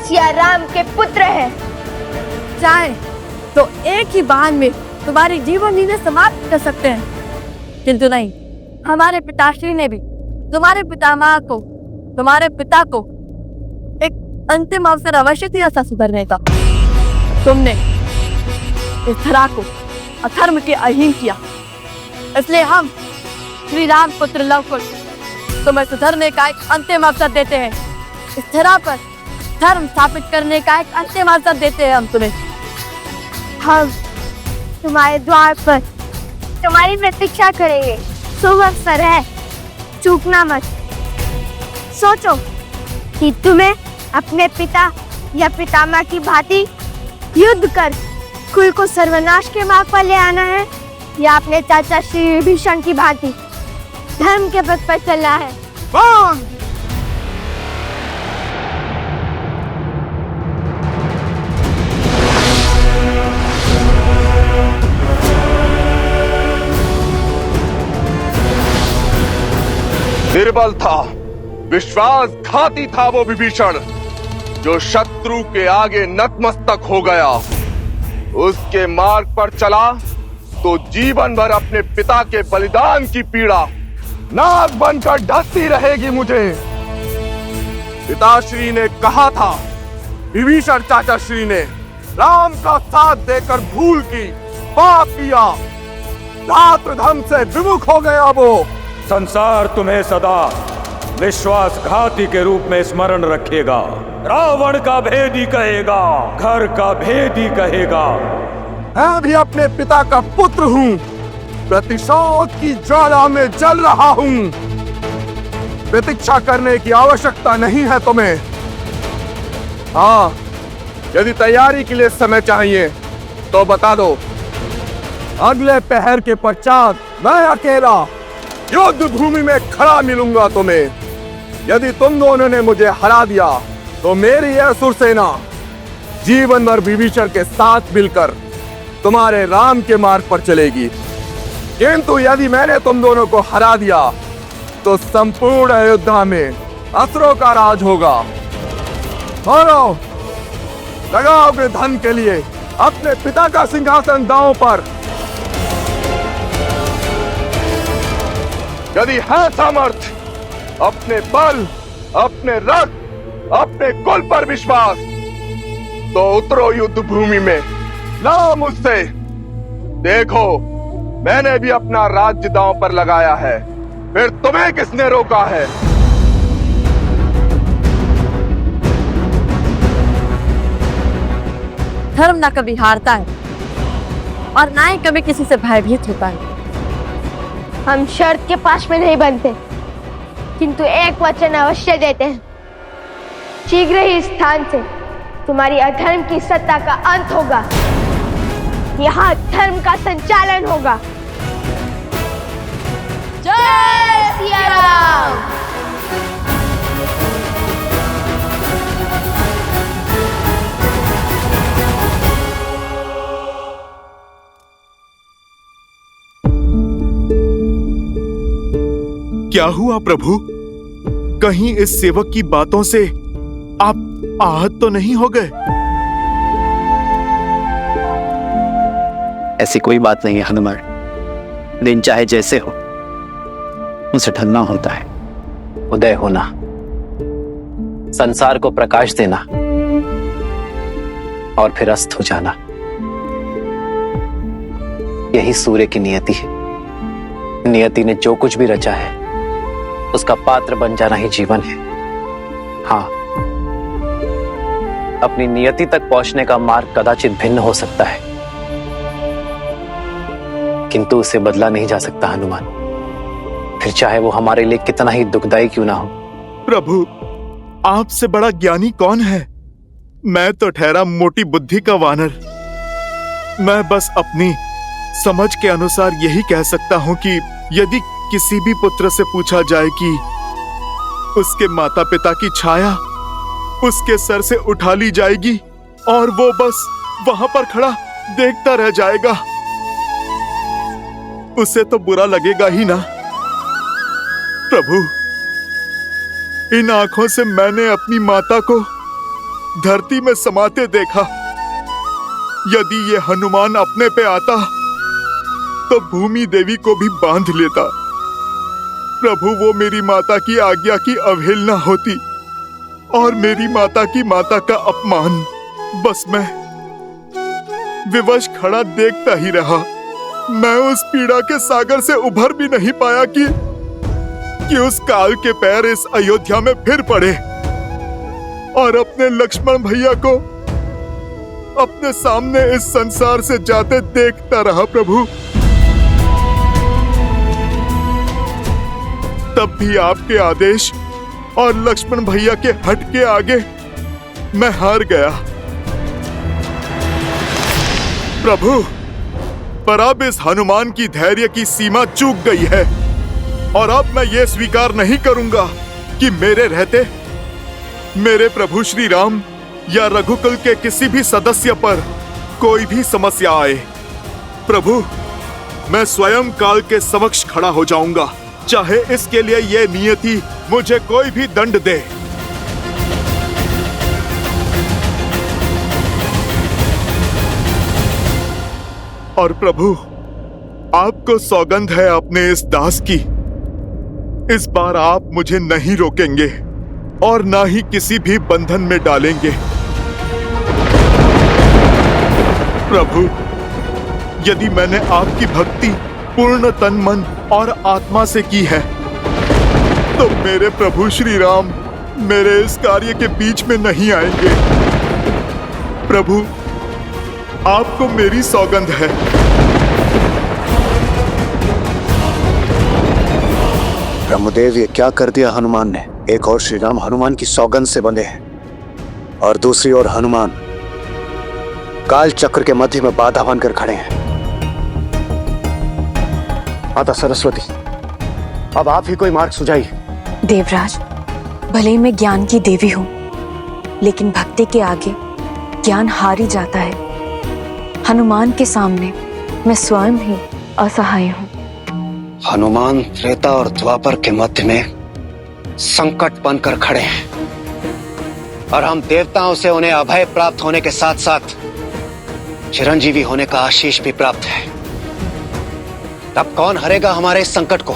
सिया राम के पुत्र हैं। चाहे तो एक ही बाण में तुम्हारी जीवन लीला समाप्त कर सकते हैं, किंतु नहीं, हमारे पिताश्री ने भी तुम्हारे पितामह को, तुम्हारे पिता को एक अंतिम अवसर अवश्य दिया था सुधरने का। तुमने इस धरा को अधर्म के अधीन किया, इसलिए हम श्री राम पुत्र लव कुश तुम्हें सुधरने का एक अंतिम अवसर देते हैं। इस धरा पर धर्म स्थापित करने का एक अंतिम अवसर देते हैं हम तुम्हें। हम तुम्हारे द्वार पर तुम्हारी प्रतीक्षा करेंगे। शुभ अवसर है, चूकना मत। सोचो कि तुम्हें अपने पिता या पितामह की भांति युद्ध कर कुल को सर्वनाश के मार्ग पर ले आना है, या अपने चाचा श्री विभीषण की भांति धर्म के पथ पर चलना है। निर्बल था, विश्वासघाती था वो विभीषण, जो शत्रु के आगे नतमस्तक हो गया। उसके मार्ग पर चला तो जीवन भर अपने पिता के बलिदान की पीड़ा नाग बनकर ढसती रहेगी मुझे। पिताश्री ने कहा था, विभीषण चाचा श्री ने राम का साथ देकर भूल की, पाप किया, रात्र धर्म से विमुख हो गया वो। संसार तुम्हें सदा विश्वासघाती के रूप में स्मरण रखेगा। रावण का भेदी कहेगा, घर का भेदी कहेगा। मैं भी अपने पिता का पुत्र हूँ, प्रतिशोध की ज्वाला में जल रहा हूँ। प्रतीक्षा करने की आवश्यकता नहीं है तुम्हें। हाँ, यदि तैयारी के लिए समय चाहिए तो बता दो। अगले पहर के पश्चात मैं अकेला युद्ध भूमि में खड़ा मिलूंगा तुम्हें। यदि तुम दोनों ने मुझे हरा दिया तो मेरी यह असुर सेना जीवन भर विभीषण के साथ मिलकर तुम्हारे राम के मार्ग पर चलेगी। किंतु यदि मैंने तुम दोनों को हरा दिया तो संपूर्ण अयोध्या में असुरों का राज होगा। बोलो, लगाओ अपने धन के लिए अपने पिता का सिंहासन दांव पर। यदि है सामर्थ्य, अपने बल, अपने रथ, अपने कुल पर विश्वास, तो उतरो युद्ध भूमि में, ना मुझसे। देखो, मैंने भी अपना राज्य दांव पर लगाया है, फिर तुम्हें किसने रोका है? धर्म ना कभी हारता है और ना ही कभी किसी से भयभीत होता है। हम शर्त के पास में नहीं बनते, किंतु एक वचन अवश्य देते हैं। शीघ्र ही इस स्थान से तुम्हारी अधर्म की सत्ता का अंत होगा। यहाँ धर्म का संचालन होगा। जय सिया राम। क्या हुआ प्रभु? कहीं इस सेवक की बातों से आप आहत तो नहीं हो गए? ऐसी कोई बात नहीं है हनुमान। दिन चाहे जैसे हो, उसे ढलना होता है। उदय होना, संसार को प्रकाश देना और फिर अस्त हो जाना, यही सूर्य की नियति है। नियति ने जो कुछ भी रचा है उसका पात्र बन जाना ही जीवन है। हाँ, अपनी नियति तक पहुंचने का मार्ग कदाचित भिन्न हो सकता है, किंतु उसे बदला नहीं जा सकता हनुमान, फिर चाहे वो हमारे लिए कितना ही दुखदाई क्यों ना हो। प्रभु, आपसे बड़ा ज्ञानी कौन है? मैं तो ठहरा मोटी बुद्धि का वानर। मैं बस अपनी समझ के अनुसार यही कह सकता हूं कि यदि किसी भी पुत्र से पूछा जाए कि उसके माता पिता की छाया उसके सर से उठा ली जाएगी और वो बस वहां पर खड़ा देखता रह जाएगा, उसे तो बुरा लगेगा ही ना। प्रभु, इन आंखों से मैंने अपनी माता को धरती में समाते देखा। यदि ये हनुमान अपने पे आता तो भूमि देवी को भी बांध लेता। प्रभु, वो मेरी माता की आज्ञा की अवहेलना होती और मेरी माता की माता का अपमान। बस मैं विवश खड़ा देखता ही रहा। मैं उस पीड़ा के सागर से उभर भी नहीं पाया कि उस काल के पैर इस अयोध्या में फिर पड़े और अपने लक्ष्मण भैया को अपने सामने इस संसार से जाते देखता रहा। प्रभु, तब भी आपके आदेश और लक्ष्मण भैया के हट के आगे मैं हार गया। प्रभु, पर अब इस हनुमान की धैर्य की सीमा चूक गई है और अब मैं ये स्वीकार नहीं करूंगा कि मेरे रहते मेरे प्रभु श्री राम या रघुकुल के किसी भी सदस्य पर कोई भी समस्या आए। प्रभु, मैं स्वयं काल के समक्ष खड़ा हो जाऊंगा, चाहे इसके लिए ये नियति मुझे कोई भी दंड दे। और प्रभु, आपको सौगंध है अपने इस दास की, इस बार आप मुझे नहीं रोकेंगे और ना ही किसी भी बंधन में डालेंगे। प्रभु, यदि मैंने आपकी भक्ति पूर्ण तन मन और आत्मा से की है तो मेरे प्रभु श्री राम मेरे इस कार्य के बीच में नहीं आएंगे। प्रभु, आपको मेरी सौगंध है। ब्रह्मदेव, ये क्या कर दिया हनुमान ने? एक और श्री राम हनुमान की सौगंध से बंधे हैं और दूसरी ओर हनुमान काल चक्र के मध्य में बाधा बनकर खड़े हैं। माता सरस्वती, अब आप ही कोई मार्ग सुझाइए। देवराज, भले ही मैं ज्ञान की देवी हूँ, लेकिन भक्ति के आगे ज्ञान हार ही जाता है। हनुमान के सामने मैं स्वयं ही असहाय हूँ। हनुमान त्रेता और द्वापर के मध्य में संकट बनकर खड़े हैं और हम देवताओं से उन्हें अभय प्राप्त होने के साथ साथ चिरंजीवी होने का आशीष भी प्राप्त है। तब कौन हरेगा हमारे इस संकट को?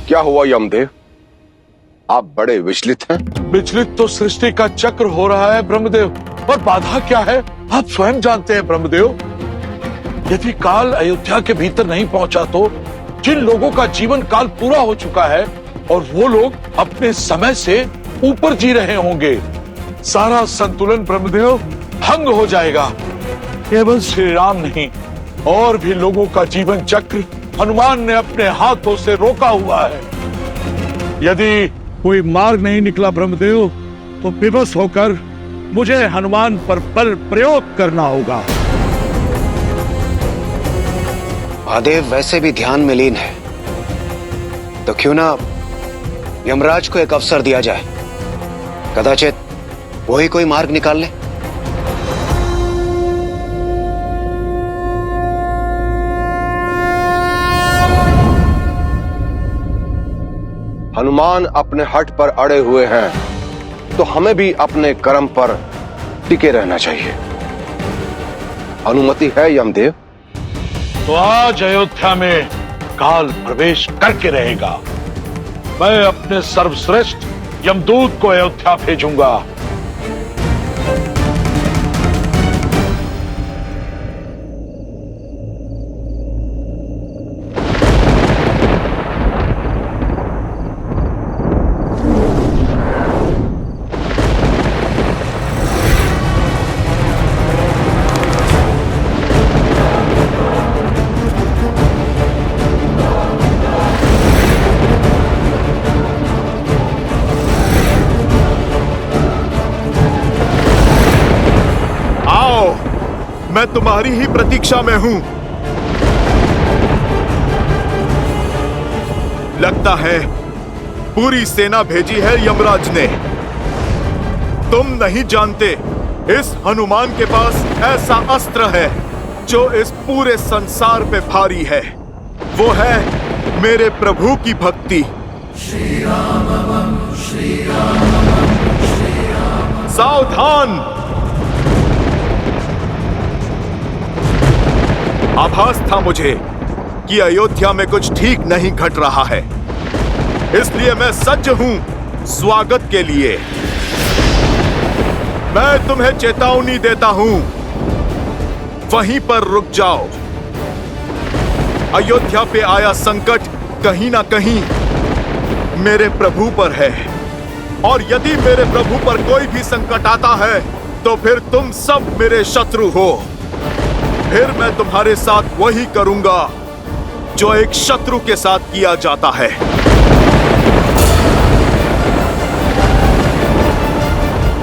क्या हुआ यमदेव, आप बड़े विचलित हैं? विचलित तो सृष्टि का चक्र हो रहा है ब्रह्मदेव, और बाधा क्या है आप स्वयं जानते हैं ब्रह्मदेव। यदि काल अयोध्या के भीतर नहीं पहुंचा तो जिन लोगों का जीवन काल पूरा हो चुका है और वो लोग अपने समय से ऊपर जी रहे होंगे, सारा संतुलन ब्रह्मदेव भंग हो जाएगा। केवल श्री राम नहीं, और भी लोगों का जीवन चक्र हनुमान ने अपने हाथों से रोका हुआ है। यदि कोई मार्ग नहीं निकला ब्रह्मदेव, तो विवश होकर मुझे हनुमान पर बल प्रयोग करना होगा। महादेव वैसे भी ध्यान में लीन है, तो क्यों ना यमराज को एक अवसर दिया जाए, कदाचित वही कोई मार्ग निकाल ले। हनुमान अपने हट पर अड़े हुए हैं, तो हमें भी अपने कर्म पर टिके रहना चाहिए। अनुमति है यमदेव? तो आज अयोध्या में काल प्रवेश करके रहेगा। मैं अपने सर्वश्रेष्ठ यमदूत को अयोध्या भेजूंगा। मैं तुम्हारी ही प्रतीक्षा में हूं। लगता है पूरी सेना भेजी है यमराज ने। तुम नहीं जानते, इस हनुमान के पास ऐसा अस्त्र है जो इस पूरे संसार पे भारी है। वो है मेरे प्रभु की भक्ति। श्री राम श्री राम श्री राम। सावधान! आभास था मुझे कि अयोध्या में कुछ ठीक नहीं घट रहा है, इसलिए मैं सज्ज हूं स्वागत के लिए। मैं तुम्हें चेतावनी देता हूं, वहीं पर रुक जाओ। अयोध्या पे आया संकट कहीं ना कहीं मेरे प्रभु पर है, और यदि मेरे प्रभु पर कोई भी संकट आता है तो फिर तुम सब मेरे शत्रु हो। फिर मैं तुम्हारे साथ वही करूंगा जो एक शत्रु के साथ किया जाता है।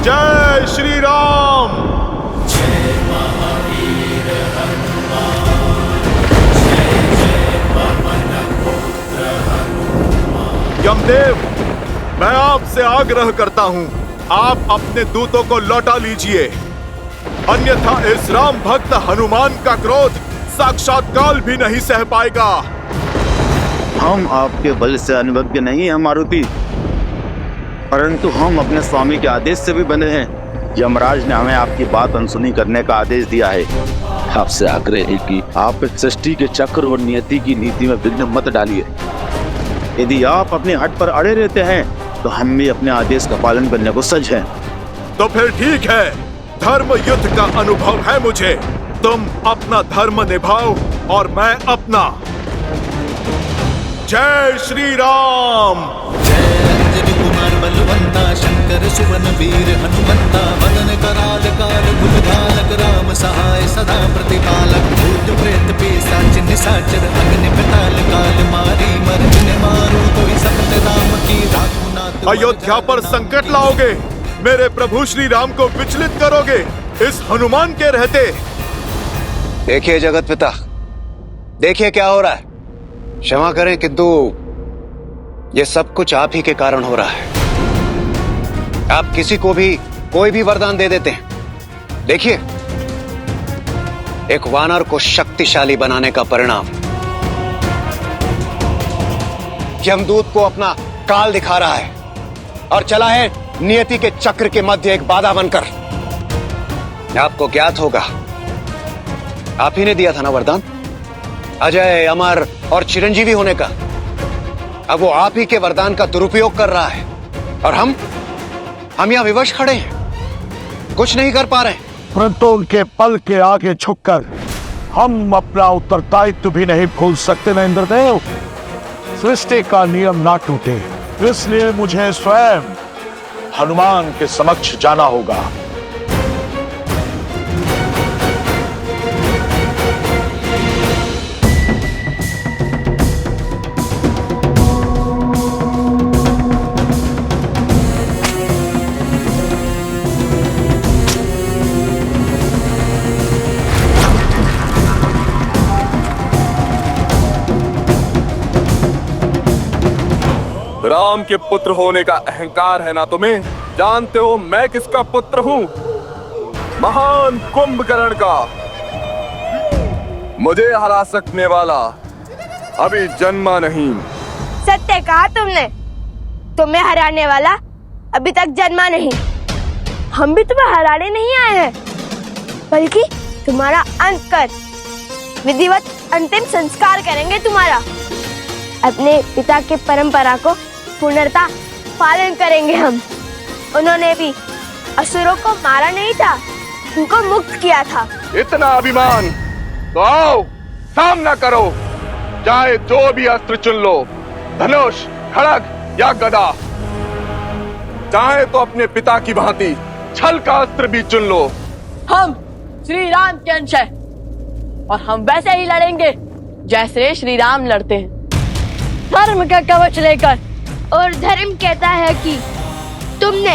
जय श्री राम। जय महावीर हनुमान, जय जय पवन पुत्र हनुमान। यमदेव, मैं आपसे आग्रह करता हूं, आप अपने दूतों को लौटा लीजिए, अन्यथा इस राम भक्त हनुमान का क्रोध साक्षात काल भी नहीं सह पाएगा। हम आपके बल से अनुज्ञ नहीं हैं मारुति, परंतु हम अपने स्वामी के आदेश से भी बंधे हैं। यमराज ने हमें आपकी बात अनसुनी करने का आदेश दिया है। आपसे आग्रह है कि आप सृष्टि के चक्र और नियति की नीति में विघ्न मत डालिए। यदि आप अपने हट पर अड़े रहते हैं तो हम भी अपने आदेश का पालन करने को सज्ज हैं। तो फिर ठीक है, धर्म युद्ध का अनुभव है मुझे। तुम अपना धर्म निभाओ और मैं अपना। जय श्री राम। जय अंजनी कुमार बलवंता, शंकर सुवन वीर हनुमंता, वदन कराल काल भुजगालक, राम सहाय सदा प्रतिपालक, भूत प्रेत पिशाच निशाचर, अग्नि पाताल काल मारी मर्दिन मारो, कोई सकल राम की राखुनाथ। अयोध्या पर संकट लाओगे, मेरे प्रभु श्री राम को विचलित करोगे इस हनुमान के रहते। देखिए जगत पिता, देखिए क्या हो रहा है। क्षमा करें, किंतु ये सब कुछ आप ही के कारण हो रहा है। आप किसी को भी कोई भी वरदान दे देते हैं। देखिए, एक वानर को शक्तिशाली बनाने का परिणाम। यमदूत को अपना काल दिखा रहा है, और चला है नियति के चक्र के मध्य एक बाधा बनकर। आपको ज्ञात होगा, आप ही ने दिया था ना वरदान अजय, अमर और चिरंजीवी होने का। अब वो आप ही के वरदान का दुरुपयोग कर रहा है और हम यहां विवश खड़े हैं, कुछ नहीं कर पा रहे। परंतु उनके पल के आगे झुककर हम अपना उत्तरदायित्व भी नहीं भूल सकते न इंद्रदेव। सृष्टि का नियम ना टूटे, इसलिए मुझे स्वयं हनुमान के समक्ष जाना होगा। राम के पुत्र होने का अहंकार है ना तुम्हें? जानते हो मैं किसका पुत्र हूँ? महान कुंभकर्ण का। मुझे हरा सकने वाला अभी जन्मा नहीं। सत्य कहा तुमने, तुम्हें हराने वाला अभी तक जन्मा नहीं। हम भी तुम्हें हराने नहीं आए हैं, बल्कि तुम्हारा अंत कर विधिवत अंतिम संस्कार करेंगे तुम्हारा। अपने पिता के परंपरा को पूर्णतः पालन करेंगे हम। उन्होंने भी असुरों को मारा नहीं था, उनको मुक्त किया था। इतना अभिमान तो आओ सामना करो, चाहे जो भी अस्त्र चुन लो, धनुष, खड़ग या गदा। चाहे तो अपने पिता की भांति छल का अस्त्र भी चुन लो। हम श्री राम के अंश हैं और हम वैसे ही लड़ेंगे जैसे श्री राम लड़ते हैं, धर्म का कवच लेकर। और धर्म कहता है कि तुमने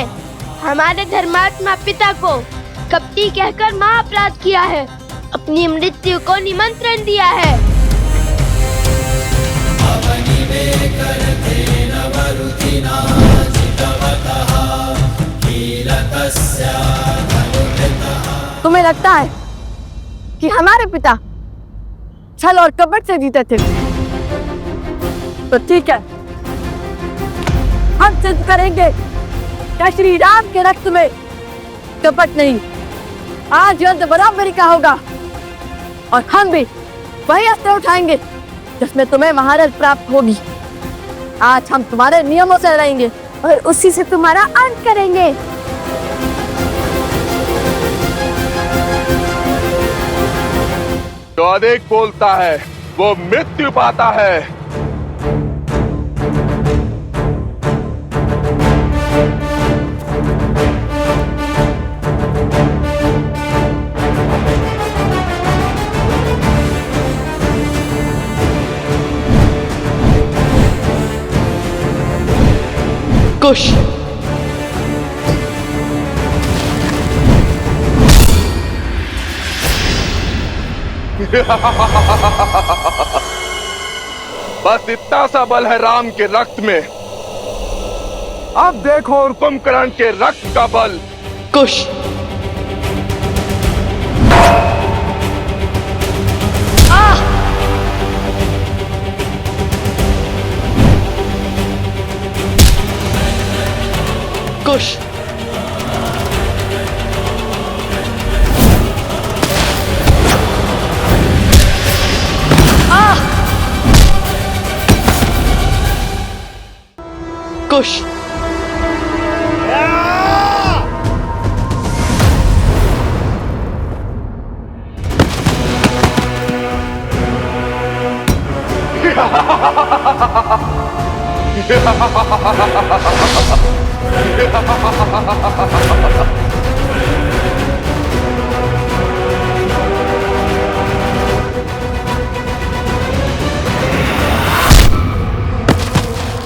हमारे धर्मात्मा पिता को कपटी कहकर महाअपराध किया है, अपनी मृत्यु को निमंत्रण दिया है। तुम्हें लगता है कि हमारे पिता छल और कपट से जीते थे? तो ठीक है, हम सिद्ध करेंगे कि श्री राम के रक्त में कपट नहीं। आज युद्ध बराबरी का होगा और हम भी वही अस्त्र उठाएंगे जिसमें तुम्हें महारत प्राप्त होगी। आज हम तुम्हारे नियमों से लड़ेंगे और उसी से तुम्हारा अंत करेंगे। जो अधिक बोलता है वो मृत्यु पाता है। कुश बस इतना सा बल है राम के रक्त में। अब देखो और कुंभकर्ण के रक्त का बल। कुश कुश कुश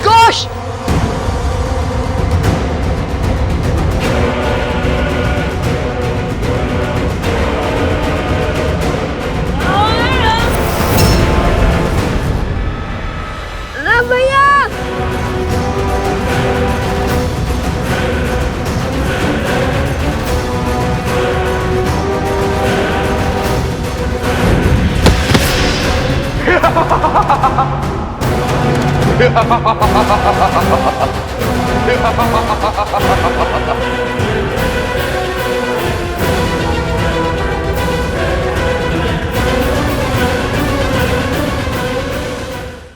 कुश भैया